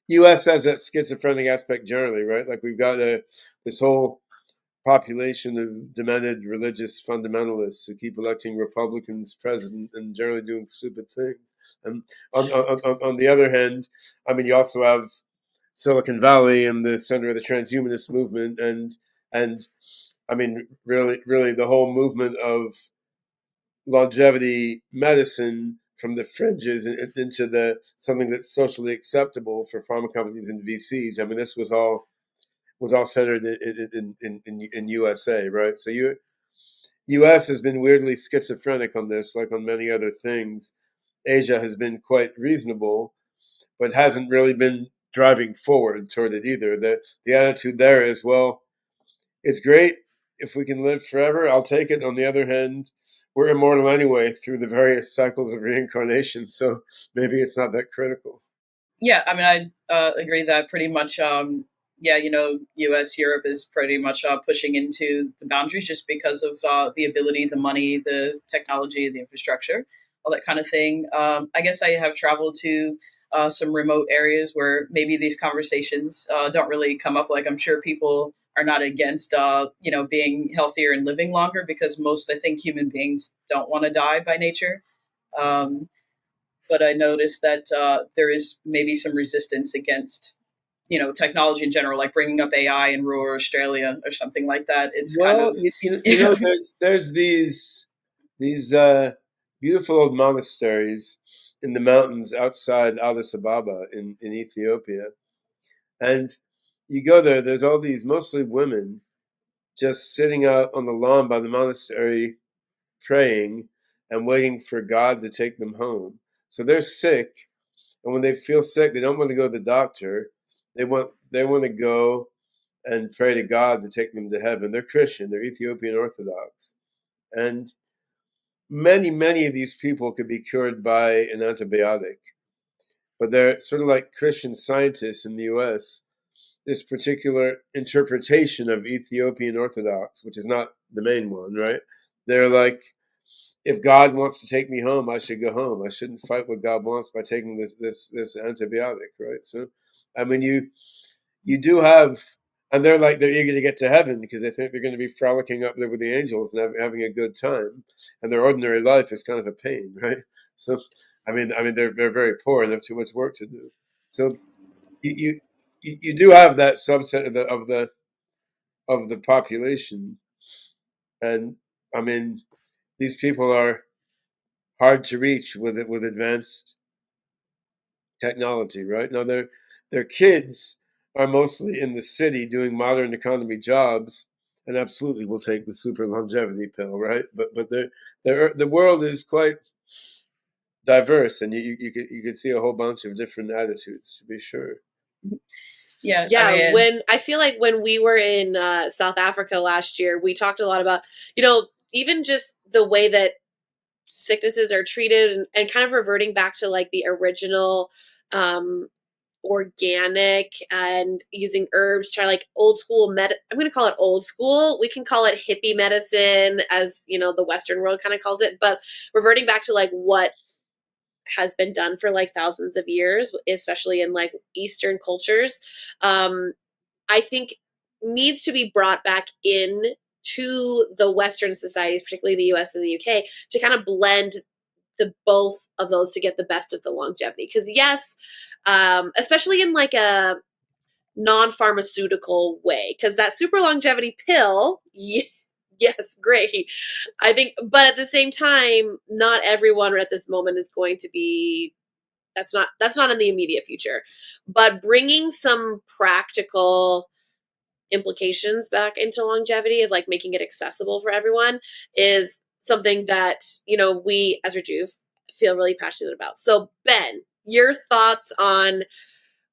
U.S. has that schizophrenic aspect generally, right? Like we've got this whole population of demented religious fundamentalists who keep electing Republicans president and generally doing stupid things. And on the other hand, I mean, you also have Silicon Valley and the center of the transhumanist movement, and I mean, really, the whole movement of longevity medicine from the fringes into the something that's socially acceptable for pharma companies and VCs. I mean, this was all centered in USA, right? So US has been weirdly schizophrenic on this, like on many other things. Asia has been quite reasonable, but hasn't really been driving forward toward it either. The attitude there is, well, it's great if we can live forever. I'll take it. On the other hand, we're immortal anyway through the various cycles of reincarnation, so maybe it's not that critical. Yeah, I mean, I agree that pretty much. Yeah, U.S. Europe is pretty much pushing into the boundaries just because of the ability, the money, the technology, the infrastructure, all that kind of thing. I guess I have traveled to some remote areas where maybe these conversations don't really come up. Like I'm sure people are not against being healthier and living longer, because most, I think, human beings don't want to die by nature. Um, but I noticed that there is maybe some resistance against technology in general, like bringing up AI in rural Australia or something like that. It's kind Well, of you know, there's these beautiful old monasteries in the mountains outside Addis Ababa in Ethiopia, and you go there. There's all these mostly women just sitting out on the lawn by the monastery, praying and waiting for God to take them home. So they're sick, and when they feel sick, they don't want to go to the doctor. They want to go and pray to God to take them to heaven. They're Christian. They're Ethiopian Orthodox, and many of these people could be cured by an antibiotic. But they're sort of like Christian scientists in the U.S. this particular interpretation of Ethiopian Orthodox, which is not the main one, right? They're like, if God wants to take me home, I should go home. I shouldn't fight what God wants by taking this antibiotic, right? So, I mean, you do have, and they're eager to get to heaven because they think they're going to be frolicking up there with the angels and having a good time, and their ordinary life is kind of a pain, right? So, they're very poor and have too much work to do. So, you you do have that subset of the population, and I mean, these people are hard to reach with advanced technology, right? Now their kids are mostly in the city doing modern economy jobs, and absolutely will take the super longevity pill, right? But the world is quite diverse, and you could see a whole bunch of different attitudes, to be sure. Yeah, I Yeah, mean, when I feel like when we were in South Africa last year, we talked a lot about, even just the way that sicknesses are treated, and kind of reverting back to like the original um, organic and using herbs, try like old school I'm going to call it old school. We can call it hippie medicine, as the Western world kind of calls it, but reverting back to like what has been done for like thousands of years, especially in like Eastern cultures. I think needs to be brought back in to the Western societies, particularly the US and the UK, to kind of blend the both of those to get the best of the longevity. Because yes, especially in like a non-pharmaceutical way, because that super longevity pill, yes, great. I think, but at the same time, not everyone at this moment is going to be. That's not in the immediate future, but bringing some practical implications back into longevity of like making it accessible for everyone is something that we as Rejuve feel really passionate about. So Ben, your thoughts on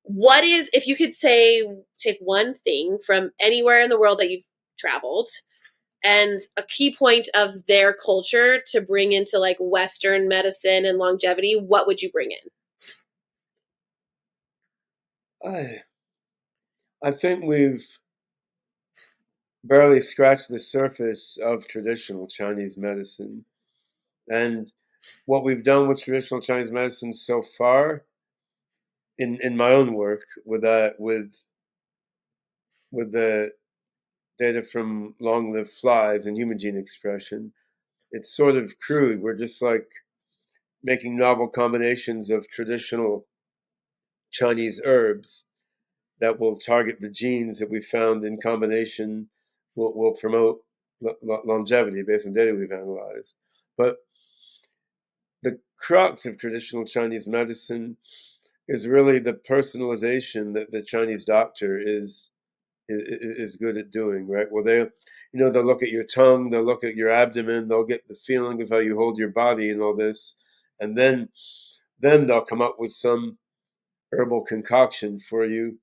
what is, if you could say, take one thing from anywhere in the world that you've traveled and a key point of their culture to bring into like Western medicine and longevity, what would you bring in? I think we've barely scratched the surface of traditional Chinese medicine, and what we've done with traditional Chinese medicine so far in my own work with the data from long-lived flies and human gene expression, it's sort of crude. We're just like making novel combinations of traditional Chinese herbs that will target the genes that we found in combination will promote longevity based on data we've analyzed. But the crux of traditional Chinese medicine is really the personalization that the Chinese doctor is good at doing, right? Well, they'll look at your tongue, they'll look at your abdomen, they'll get the feeling of how you hold your body and all this, and then they'll come up with some herbal concoction for you,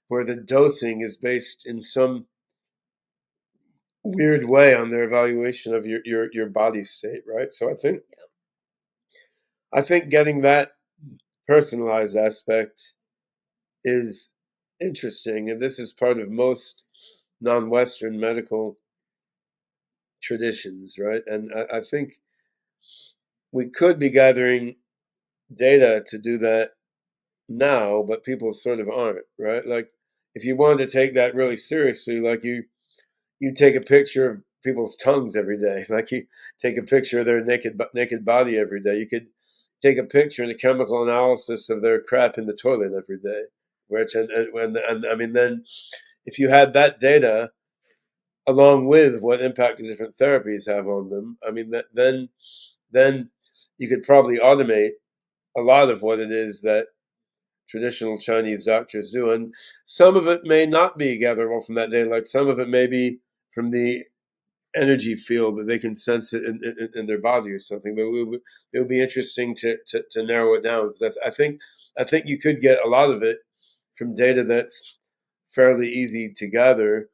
where the dosing is based in some weird way on their evaluation of your body state, right? So I think getting that personalized aspect is interesting, and this is part of most non-Western medical traditions, right? And I think we could be gathering data to do that now, but people sort of aren't, right? Like, if you wanted to take that really seriously, like you take a picture of people's tongues every day, like you take a picture of their naked body every day. You could take a picture and a chemical analysis of their crap in the toilet every day, which and I mean, then if you had that data along with what impact the different therapies have on them, I mean, then you could probably automate a lot of what it is that traditional Chinese doctors do. And some of it may not be gatherable from that data, like some of it may be from the energy field that they can sense it in their body or something. But it would be interesting to narrow it down, because I think you could get a lot of it from data that's fairly easy to gather.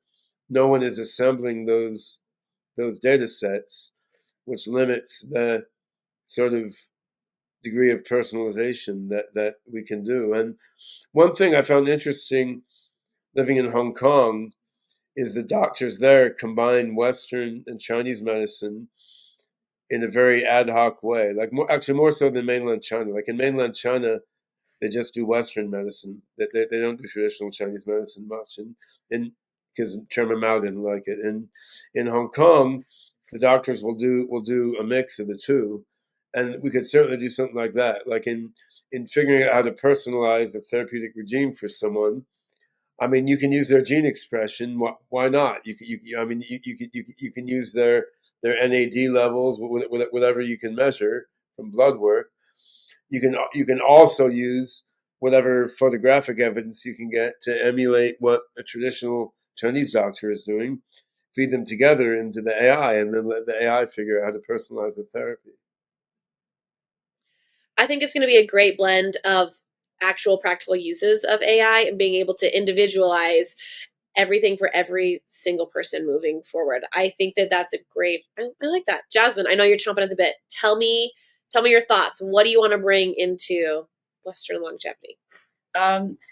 No one is assembling those data sets, which limits the sort of degree of personalization that we can do. And one thing I found interesting living in Hong Kong is the doctors there combine Western and Chinese medicine in a very ad hoc way, like actually more so than mainland China. Like in mainland China, they just do Western medicine. They don't do traditional Chinese medicine much, and because Chairman Mao didn't like it. And in Hong Kong, the doctors will do a mix of the two, and we could certainly do something like that. Like in figuring out how to personalize the therapeutic regime for someone. I mean, you can use their gene expression. Why not? I mean, you can use their NAD levels, whatever you can measure from blood work. You can also use whatever photographic evidence you can get to emulate what a traditional Chinese doctor is doing, feed them together into the AI, and then let the AI figure out how to personalize the therapy. I think it's going to be a great blend of actual practical uses of AI and being able to individualize everything for every single person moving forward. I think that that's a great. I like that, Jasmine. I know you're chomping at the bit. Tell me your thoughts. What do you want to bring into Western longevity?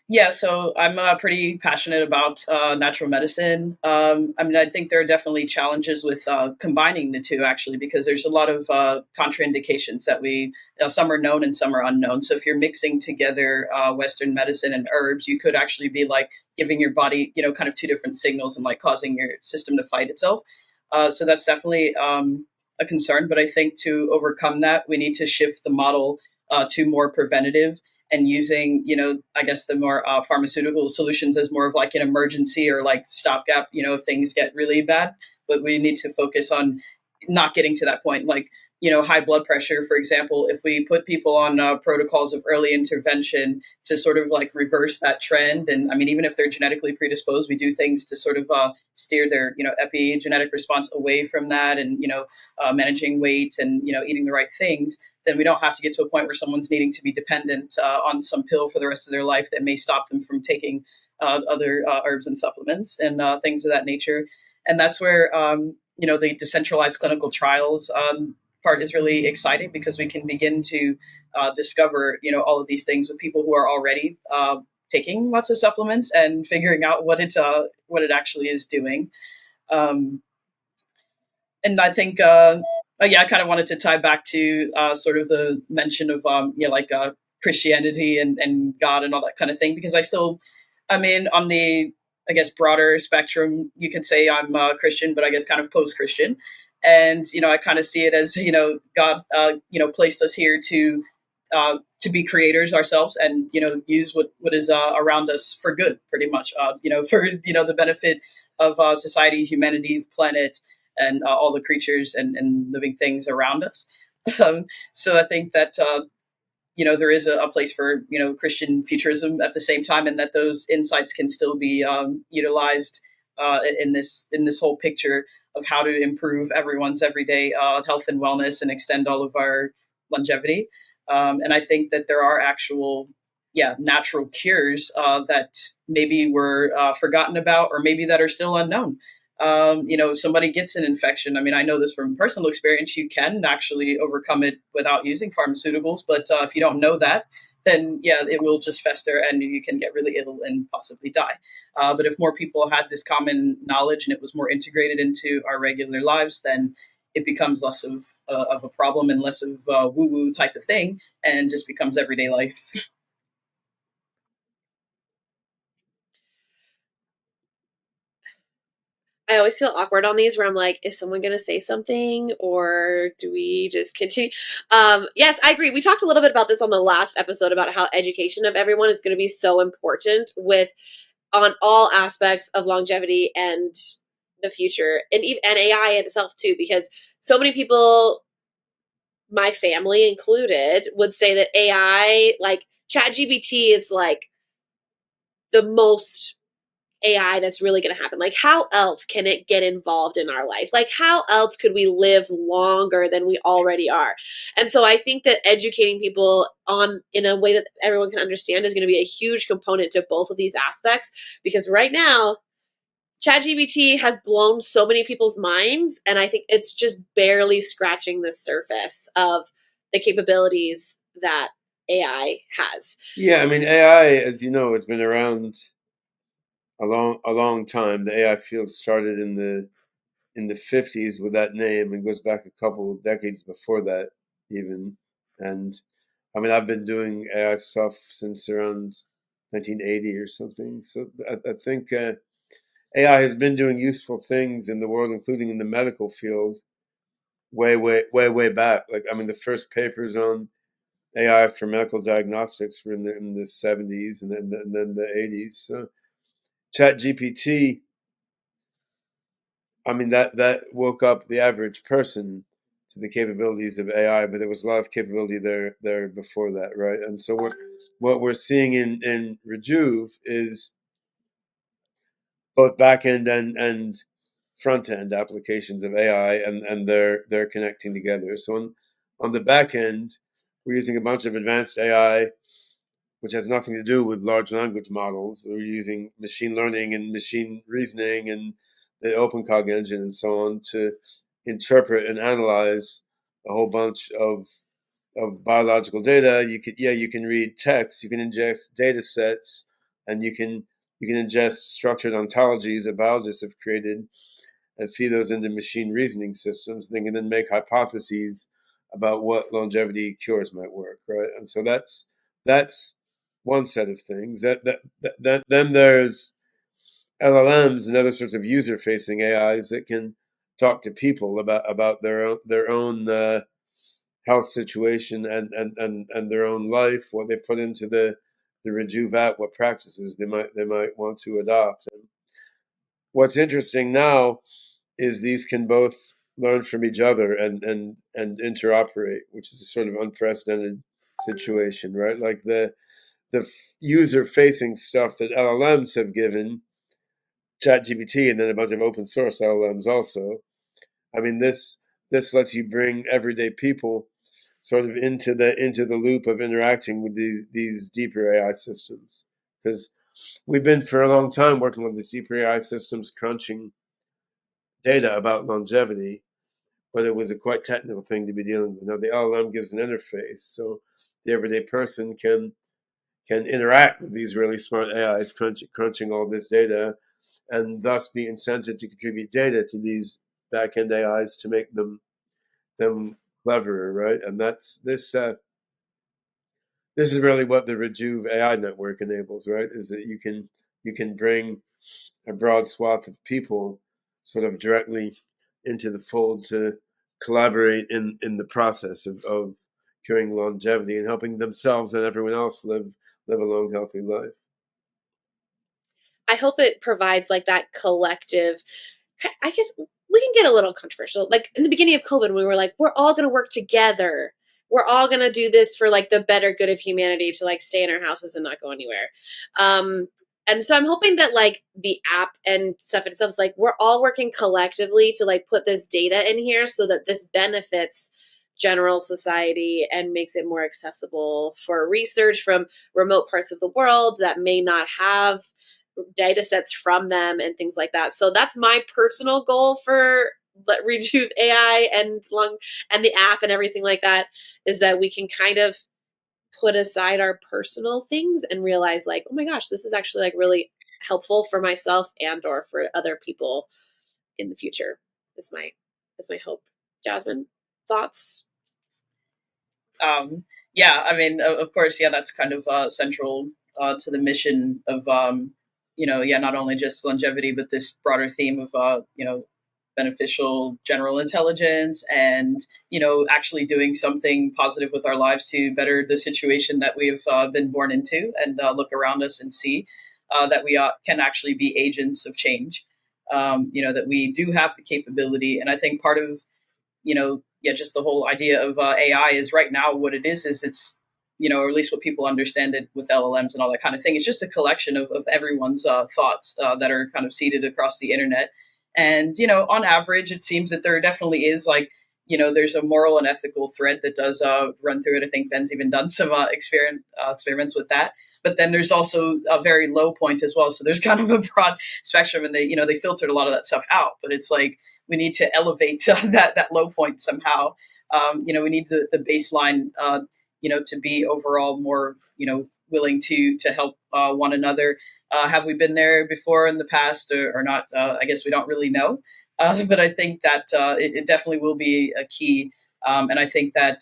Yeah, so I'm pretty passionate about natural medicine. I mean, I think there are definitely challenges with combining the two, actually, because there's a lot of contraindications that some are known and some are unknown. So if you're mixing together Western medicine and herbs, you could actually be like giving your body, kind of two different signals and like causing your system to fight itself. So that's definitely a concern. But I think to overcome that, we need to shift the model to more preventative and using, I guess the more pharmaceutical solutions as more of like an emergency or like stopgap, if things get really bad. But we need to focus on not getting to that point. Like, high blood pressure, for example, if we put people on protocols of early intervention to sort of like reverse that trend. And I mean, even if they're genetically predisposed, we do things to sort of steer their, epigenetic response away from that and, managing weight and, eating the right things, then we don't have to get to a point where someone's needing to be dependent on some pill for the rest of their life that may stop them from taking other herbs and supplements and things of that nature. And that's where, the decentralized clinical trials part is really exciting because we can begin to discover, all of these things with people who are already taking lots of supplements and figuring out what it actually is doing. Um, and I think, yeah, I kind of wanted to tie back to sort of the mention of, like Christianity and God and all that kind of thing, because I mean, on the, I guess, broader spectrum, you could say I'm Christian, but I guess kind of post-Christian. And, I kind of see it as, God, placed us here to be creators ourselves and, use what is around us for good, pretty much, for, the benefit of society, humanity, the planet, and all the creatures and living things around us. So I think that there is a place for Christian futurism at the same time, and that those insights can still be utilized in this whole picture of how to improve everyone's everyday health and wellness and extend all of our longevity. And I think that there are actual, natural cures that maybe were forgotten about, or maybe that are still unknown. If somebody gets an infection, I mean, I know this from personal experience, you can actually overcome it without using pharmaceuticals. But if you don't know that, then yeah, it will just fester and you can get really ill and possibly die. But if more people had this common knowledge and it was more integrated into our regular lives, then it becomes less of a problem and less of a woo woo type of thing and just becomes everyday life. I always feel awkward on these where I'm like, is someone going to say something or do we just continue? Yes, I agree. We talked a little bit about this on the last episode about how education of everyone is going to be so important on all aspects of longevity and the future and AI itself too, because so many people, my family included, would say that AI, like ChatGPT, is like the most AI that's really going to happen. Like, how else can it get involved in our life? Like, how else could we live longer than we already are? And so I think that educating people on in a way that everyone can understand is going to be a huge component to both of these aspects, because right now ChatGPT has blown so many people's minds, and I think it's just barely scratching the surface of the capabilities that AI has. Yeah, I mean AI, as you know, has been around a long time. The AI field started in the 50s with that name and goes back a couple of decades before that even. And I mean, I've been doing AI stuff since around 1980 or something. So I think AI has been doing useful things in the world, including in the medical field, way back. Like, I mean, the first papers on AI for medical diagnostics were in the 70s and then the 80s. So Chat GPT, I mean, that woke up the average person to the capabilities of AI, but there was a lot of capability there before that, right? And so what we're seeing in Rejuve is both back end and front end applications of AI, and they're connecting together. So on the back end, we're using a bunch of advanced AI, which has nothing to do with large language models. We're using machine learning and machine reasoning and the OpenCog engine and so on to interpret and analyze a whole bunch of biological data. You can read text, you can ingest data sets, and you can ingest structured ontologies that biologists have created and feed those into machine reasoning systems. They can then make hypotheses about what longevity cures might work, right? And so that's one set of things. Then there's LLMs and other sorts of user-facing AIs that can talk to people about their own health situation and their own life, what they put into the Rejuve app, what practices they might want to adopt. And what's interesting now is these can both learn from each other and interoperate, which is a sort of unprecedented situation, right? Like the user facing stuff that LLMs have given ChatGPT and then a bunch of open source LLMs also. I mean, this lets you bring everyday people sort of into the loop of interacting with these deeper AI systems, because we've been for a long time working with these deeper AI systems crunching data about longevity, but it was a quite technical thing to be dealing with. Now the LLM gives an interface, so the everyday person can interact with these really smart AIs crunching all this data, and thus be incented to contribute data to these back-end AIs to make them cleverer, right? And that's this. This is really what the Rejuve AI network enables, right? Is that you can bring a broad swath of people sort of directly into the fold to collaborate in the process of curing longevity and helping themselves and everyone else live a long, healthy life. I hope it provides like that collective. I guess we can get a little controversial. Like in the beginning of COVID, we were like, we're all going to work together. We're all going to do this for like the better good of humanity to like stay in our houses and not go anywhere. Um, and so I'm hoping that like the app and stuff itself is like we're all working collectively to like put this data in here so that this benefits general society and makes it more accessible for research from remote parts of the world that may not have data sets from them and things like that. So that's my personal goal for Rejuve AI and long and the app and everything like that, is that we can kind of put aside our personal things and realize like, oh my gosh, this is actually like really helpful for myself and or for other people in the future. That's my hope. Jasmine, thoughts? Um, yeah, I mean, of course, yeah, that's kind of central to the mission of, yeah, not only just longevity, but this broader theme of, beneficial general intelligence and, actually doing something positive with our lives to better the situation that we've been born into and look around us and see that we can actually be agents of change. That we do have the capability. And I think part of yeah, just the whole idea of AI is right now what it is it's, or at least what people understand it with LLMs and all that kind of thing. It's just a collection of everyone's thoughts that are kind of seeded across the internet. And, on average, it seems that there definitely is like, there's a moral and ethical thread that does run through it. I think Ben's even done some experiments with that. But then there's also a very low point as well. So there's kind of a broad spectrum, and they filtered a lot of that stuff out. But it's like we need to elevate that low point somehow. We need the baseline, to be overall more, willing to help one another. Have we been there before in the past or not? I guess we don't really know. But I think that it definitely will be a key. And I think that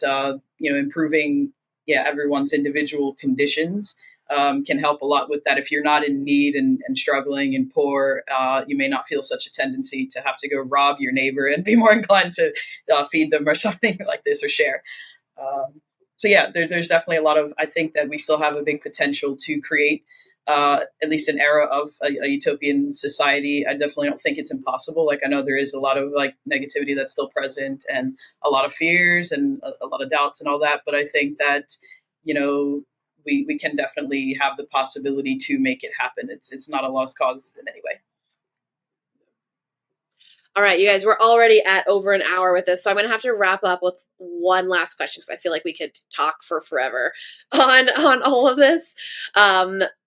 improving everyone's individual conditions can help a lot with that. If you're not in need and struggling and poor, you may not feel such a tendency to have to go rob your neighbor and be more inclined to feed them or something like this or share. So yeah, there's definitely a lot of. I think that we still have a big potential to create at least an era of a utopian society. I definitely don't think it's impossible. Like I know there is a lot of like negativity that's still present and a lot of fears and a lot of doubts and all that. But I think that we can definitely have the possibility to make it happen. It's not a lost cause in any way. All right, you guys, we're already at over an hour with this, so I'm going to have to wrap up with one last question because I feel like we could talk for forever on all of this.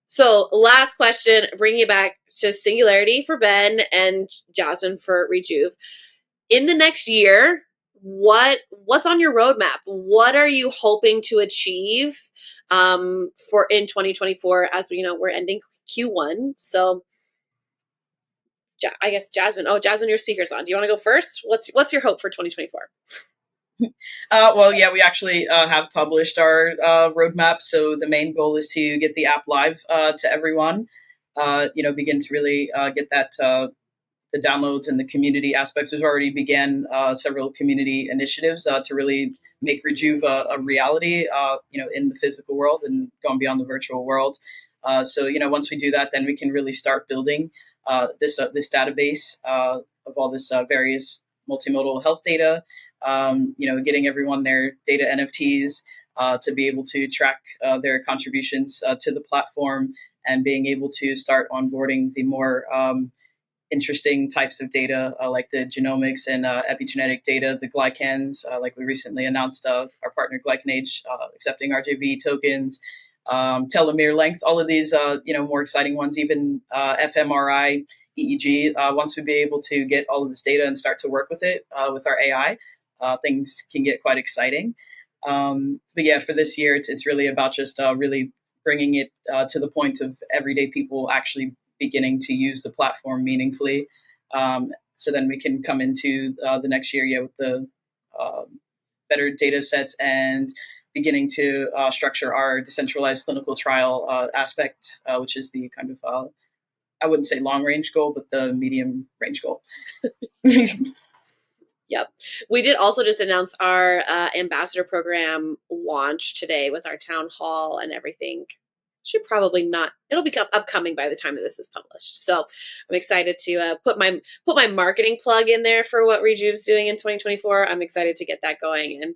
So last question, bringing you back to Singularity for Ben and Jasmine for Rejuve. In the next year, what's on your roadmap? What are you hoping to achieve for in 2024 as we're ending Q1? So I guess Jasmine. Oh, Jasmine, your speaker's on. Do you want to go first? What's your hope for 2024? Well, yeah, we actually have published our roadmap. So the main goal is to get the app live to everyone. Begin to really get that the downloads and the community aspects. We've already began several community initiatives to really make Rejuve a reality, in the physical world and going beyond the virtual world. So once we do that, then we can really start building this database of all this various multimodal health data. Getting everyone their data NFTs to be able to track their contributions to the platform and being able to start onboarding the more interesting types of data like the genomics and epigenetic data, the glycans, like we recently announced our partner GlycanAge accepting RJV tokens, telomere length, all of these, more exciting ones, even fMRI, EEG. Once we be able to get all of this data and start to work with it with our AI, things can get quite exciting. But yeah, for this year, it's really about just really bringing it to the point of everyday people actually beginning to use the platform meaningfully. So then we can come into the next year, with the better data sets and beginning to structure our decentralized clinical trial aspect, which is the kind of, I wouldn't say long range goal, but the medium range goal. Yep. We did also just announce our ambassador program launch today with our town hall and everything. Should probably not. It'll be upcoming by the time that this is published. So I'm excited to put my marketing plug in there for what Rejuve's doing in 2024. I'm excited to get that going and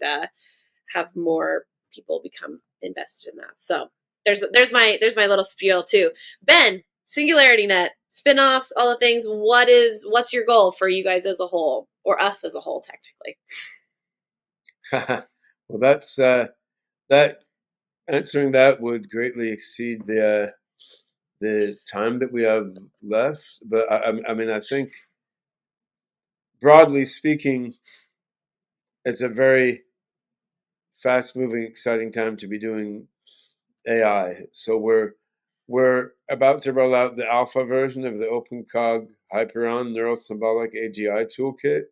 have more people become invested in that. So there's my little spiel too. Ben, SingularityNET, spinoffs, all the things. What's your goal for you guys as a whole, or us as a whole, technically? Well, that's that. Answering that would greatly exceed the time that we have left. But I mean, I think broadly speaking, it's a very fast-moving, exciting time to be doing AI. So we're about to roll out the alpha version of the OpenCog Hyperon Neural Symbolic AGI toolkit.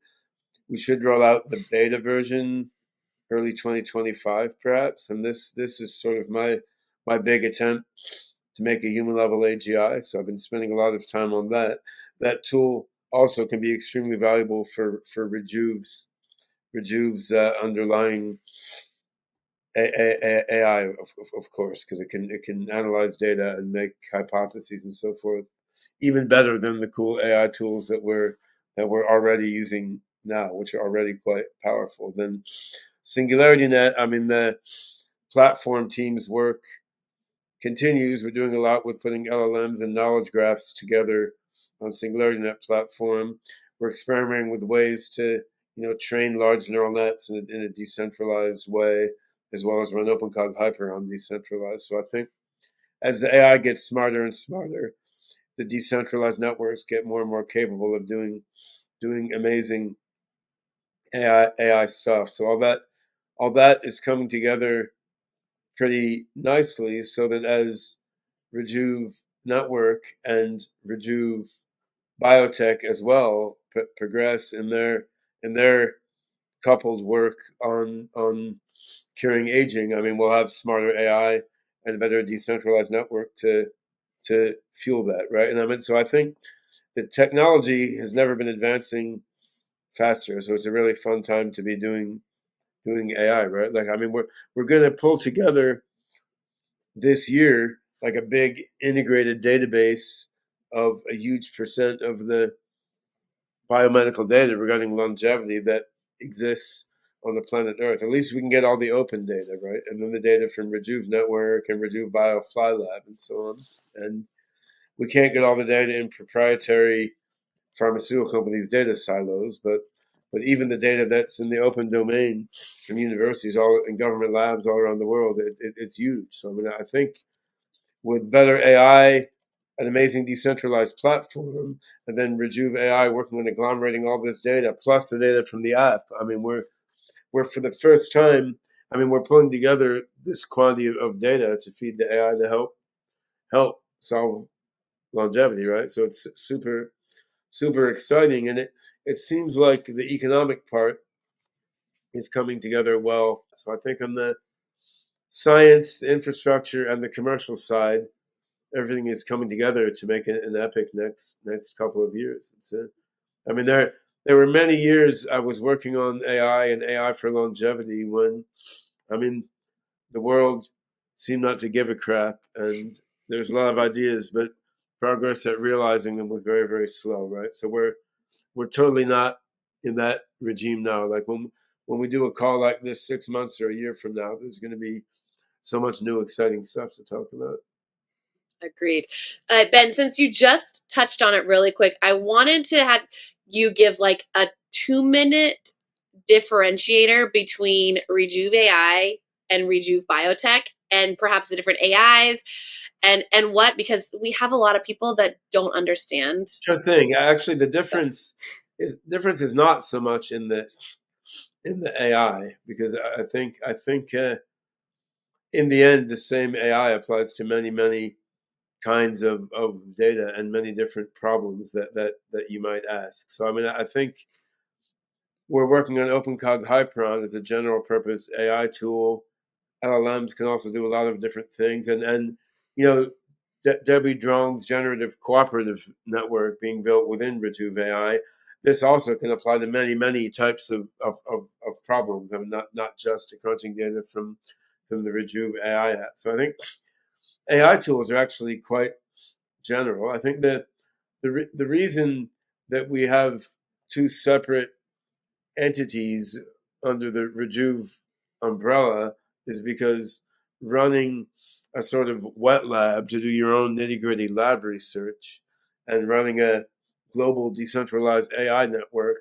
We should roll out the beta version early 2025, perhaps. And this is sort of my big attempt to make a human level AGI. So I've been spending a lot of time on that. That tool also can be extremely valuable for Rejuve's underlying AI, of course, because it can analyze data and make hypotheses and so forth, even better than the cool AI tools that we're already using now, which are already quite powerful. Then SingularityNET, I mean, the platform team's work continues. We're doing a lot with putting LLMs and knowledge graphs together on SingularityNET platform. We're experimenting with ways to train large neural nets in a decentralized way, as well as run OpenCog Hyper on decentralized. So I think as the AI gets smarter and smarter, the decentralized networks get more and more capable of doing amazing AI stuff. So all that is coming together pretty nicely, so that as Rejuve Network and Rejuve Biotech as well progress in their coupled work on curing aging. I mean, we'll have smarter AI and a better decentralized network to fuel that, right? And I mean, so I think the technology has never been advancing faster. So it's a really fun time to be doing AI, right? Like, I mean, we're going to pull together this year like a big integrated database of a huge percent of the biomedical data regarding longevity that exists on the planet Earth. At least we can get all the open data, right? And then the data from Rejuve Network and Rejuve Bio Fly Lab and so on. And we can't get all the data in proprietary pharmaceutical companies' data silos, but even the data that's in the open domain from universities all and government labs all around the world, it's huge. So I mean, I think with better AI, an amazing decentralized platform, and then Rejuve.AI working on agglomerating all this data plus the data from the app. I mean, we're for the first time. I mean, we're pulling together this quantity of data to feed the AI to help solve longevity, right? So it's super exciting, and it seems like the economic part is coming together well. So I think on the science, infrastructure, and the commercial side, everything is coming together to make an epic next couple of years. I mean, there were many years I was working on AI and AI for longevity when, I mean, the world seemed not to give a crap, and there's a lot of ideas, but progress at realizing them was very slow, right? So we're totally not in that regime now. Like when we do a call like this 6 months or a year from now, there's going to be so much new exciting stuff to talk about. Agreed. Ben, since you just touched on it really quick, I wanted to have you give like a 2-minute differentiator between Rejuve AI and Rejuve Biotech and perhaps the different AIs and what, because we have a lot of people that don't understand. Sure thing. Actually, the difference is not so much in the AI, because I think in the end the same AI applies to many kinds of data and many different problems that you might ask. So I mean, I think we're working on OpenCog Hyperon as a general purpose AI tool. LLMs can also do a lot of different things, and you know, Debbie Drong's generative cooperative network being built within Rejuve AI. This also can apply to many types of problems. I mean, not just to crunching data from the Rejuve AI app. So I think AI tools are actually quite general. I think that the reason that we have two separate entities under the Rejuve umbrella is because running a sort of wet lab to do your own nitty gritty lab research and running a global decentralized AI network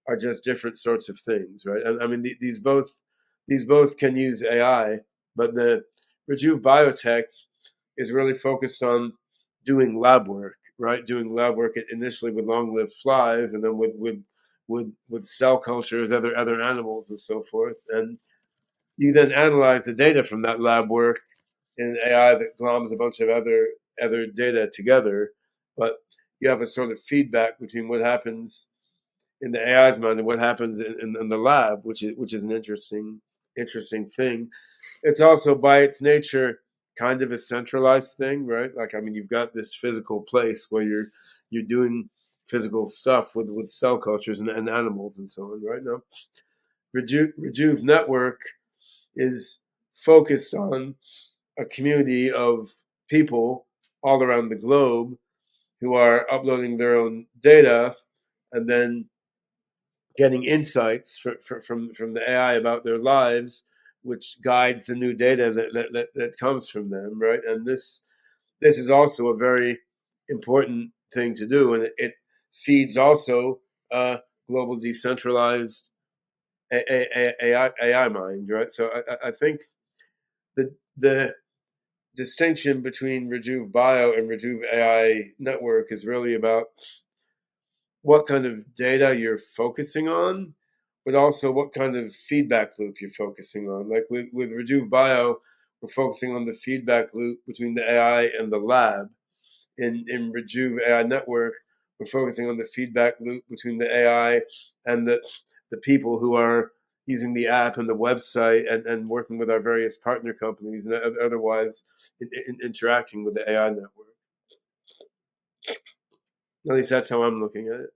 are just different sorts of things, right? And I mean, these both can use AI, but the Rejuve Biotech is really focused on doing lab work, right? Doing lab work initially with long-lived flies, and then with cell cultures, other animals, and so forth. And you then analyze the data from that lab work in AI that gloms a bunch of other data together. But you have a sort of feedback between what happens in the AI's mind and what happens in the lab, which is an interesting thing. It's also by its nature kind of a centralized thing, right? Like, I mean, you've got this physical place where you're doing physical stuff with cell cultures and animals and so on, right? Now, Rejuve Network is focused on a community of people all around the globe who are uploading their own data and then getting insights from the AI about their lives, which guides the new data that comes from them, right? And this is also a very important thing to do, and it feeds also global decentralized AI mind, right? So I think the distinction between Rejuve Bio and Rejuve AI network is really about what kind of data you're focusing on, but also what kind of feedback loop you're focusing on. Like with Rejuve Bio, we're focusing on the feedback loop between the AI and the lab. In Rejuve.AI network, we're focusing on the feedback loop between the AI and the people who are using the app and the website and working with our various partner companies and otherwise interacting with the AI network. At least that's how I'm looking at it.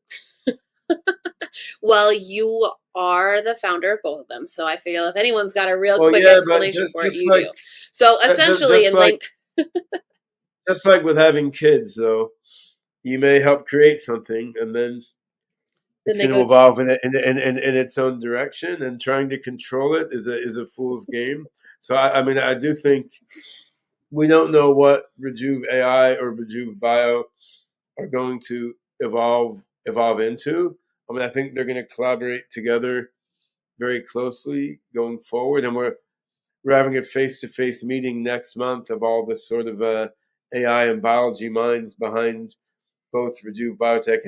Well, you are the founder of both of them, so I feel if anyone's got a real Well, quick yeah, but explanation for it, you do. So essentially, just in like link, just like with having kids, though, you may help create something, and then then it's they going to go. evolve in its own direction, and trying to control it is a fool's game. So I mean, I do think we don't know what Rejuve.AI or Rejuve Bio are going to evolve into. I mean, I think they're going to collaborate together very closely going forward, and we're having a face-to-face meeting next month of all the sort of AI and biology minds behind both Rejuve Biotech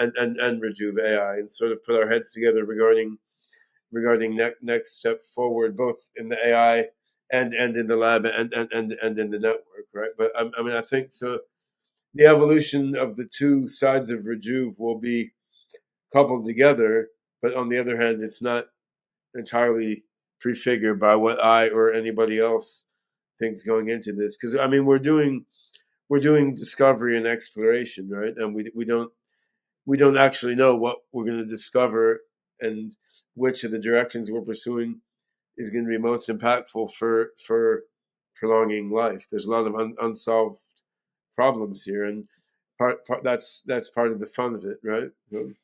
and Rejuve AI, and sort of put our heads together regarding next step forward, both in the AI and in the lab and in the network, right? But I mean, I think so. The evolution of the two sides of Rejuve will be coupled together, but on the other hand, it's not entirely prefigured by what I or anybody else thinks going into this. Because I mean, we're doing discovery and exploration, right? And we don't actually know what we're going to discover and which of the directions we're pursuing is going to be most impactful for prolonging life. There's a lot of unsolved problems here, and that's part of the fun of it, right? So,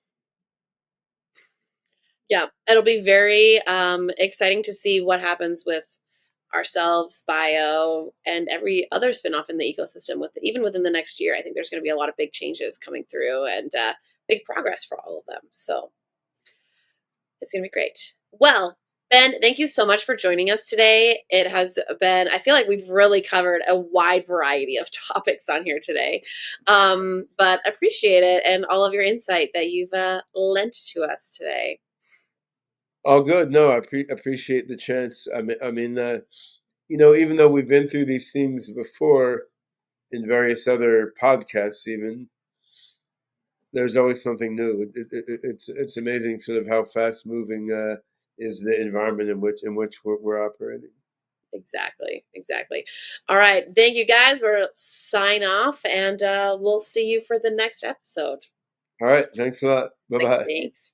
Yeah, it'll be very exciting to see what happens with ourselves, bio, and every other spinoff in the ecosystem. With even within the next year, I think there's going to be a lot of big changes coming through and big progress for all of them. So it's going to be great. Well, Ben, thank you so much for joining us today. It has been, I feel like we've really covered a wide variety of topics on here today, but appreciate it and all of your insight that you've lent to us today. all good. No, I appreciate the chance. Even though we've been through these themes before in various other podcasts, even there's always something new. It's amazing, sort of how fast moving is the environment in which we're operating. Exactly. Exactly. All right. Thank you guys. We'll sign off and we'll see you for the next episode. All right, thanks a lot. Bye bye. Thanks.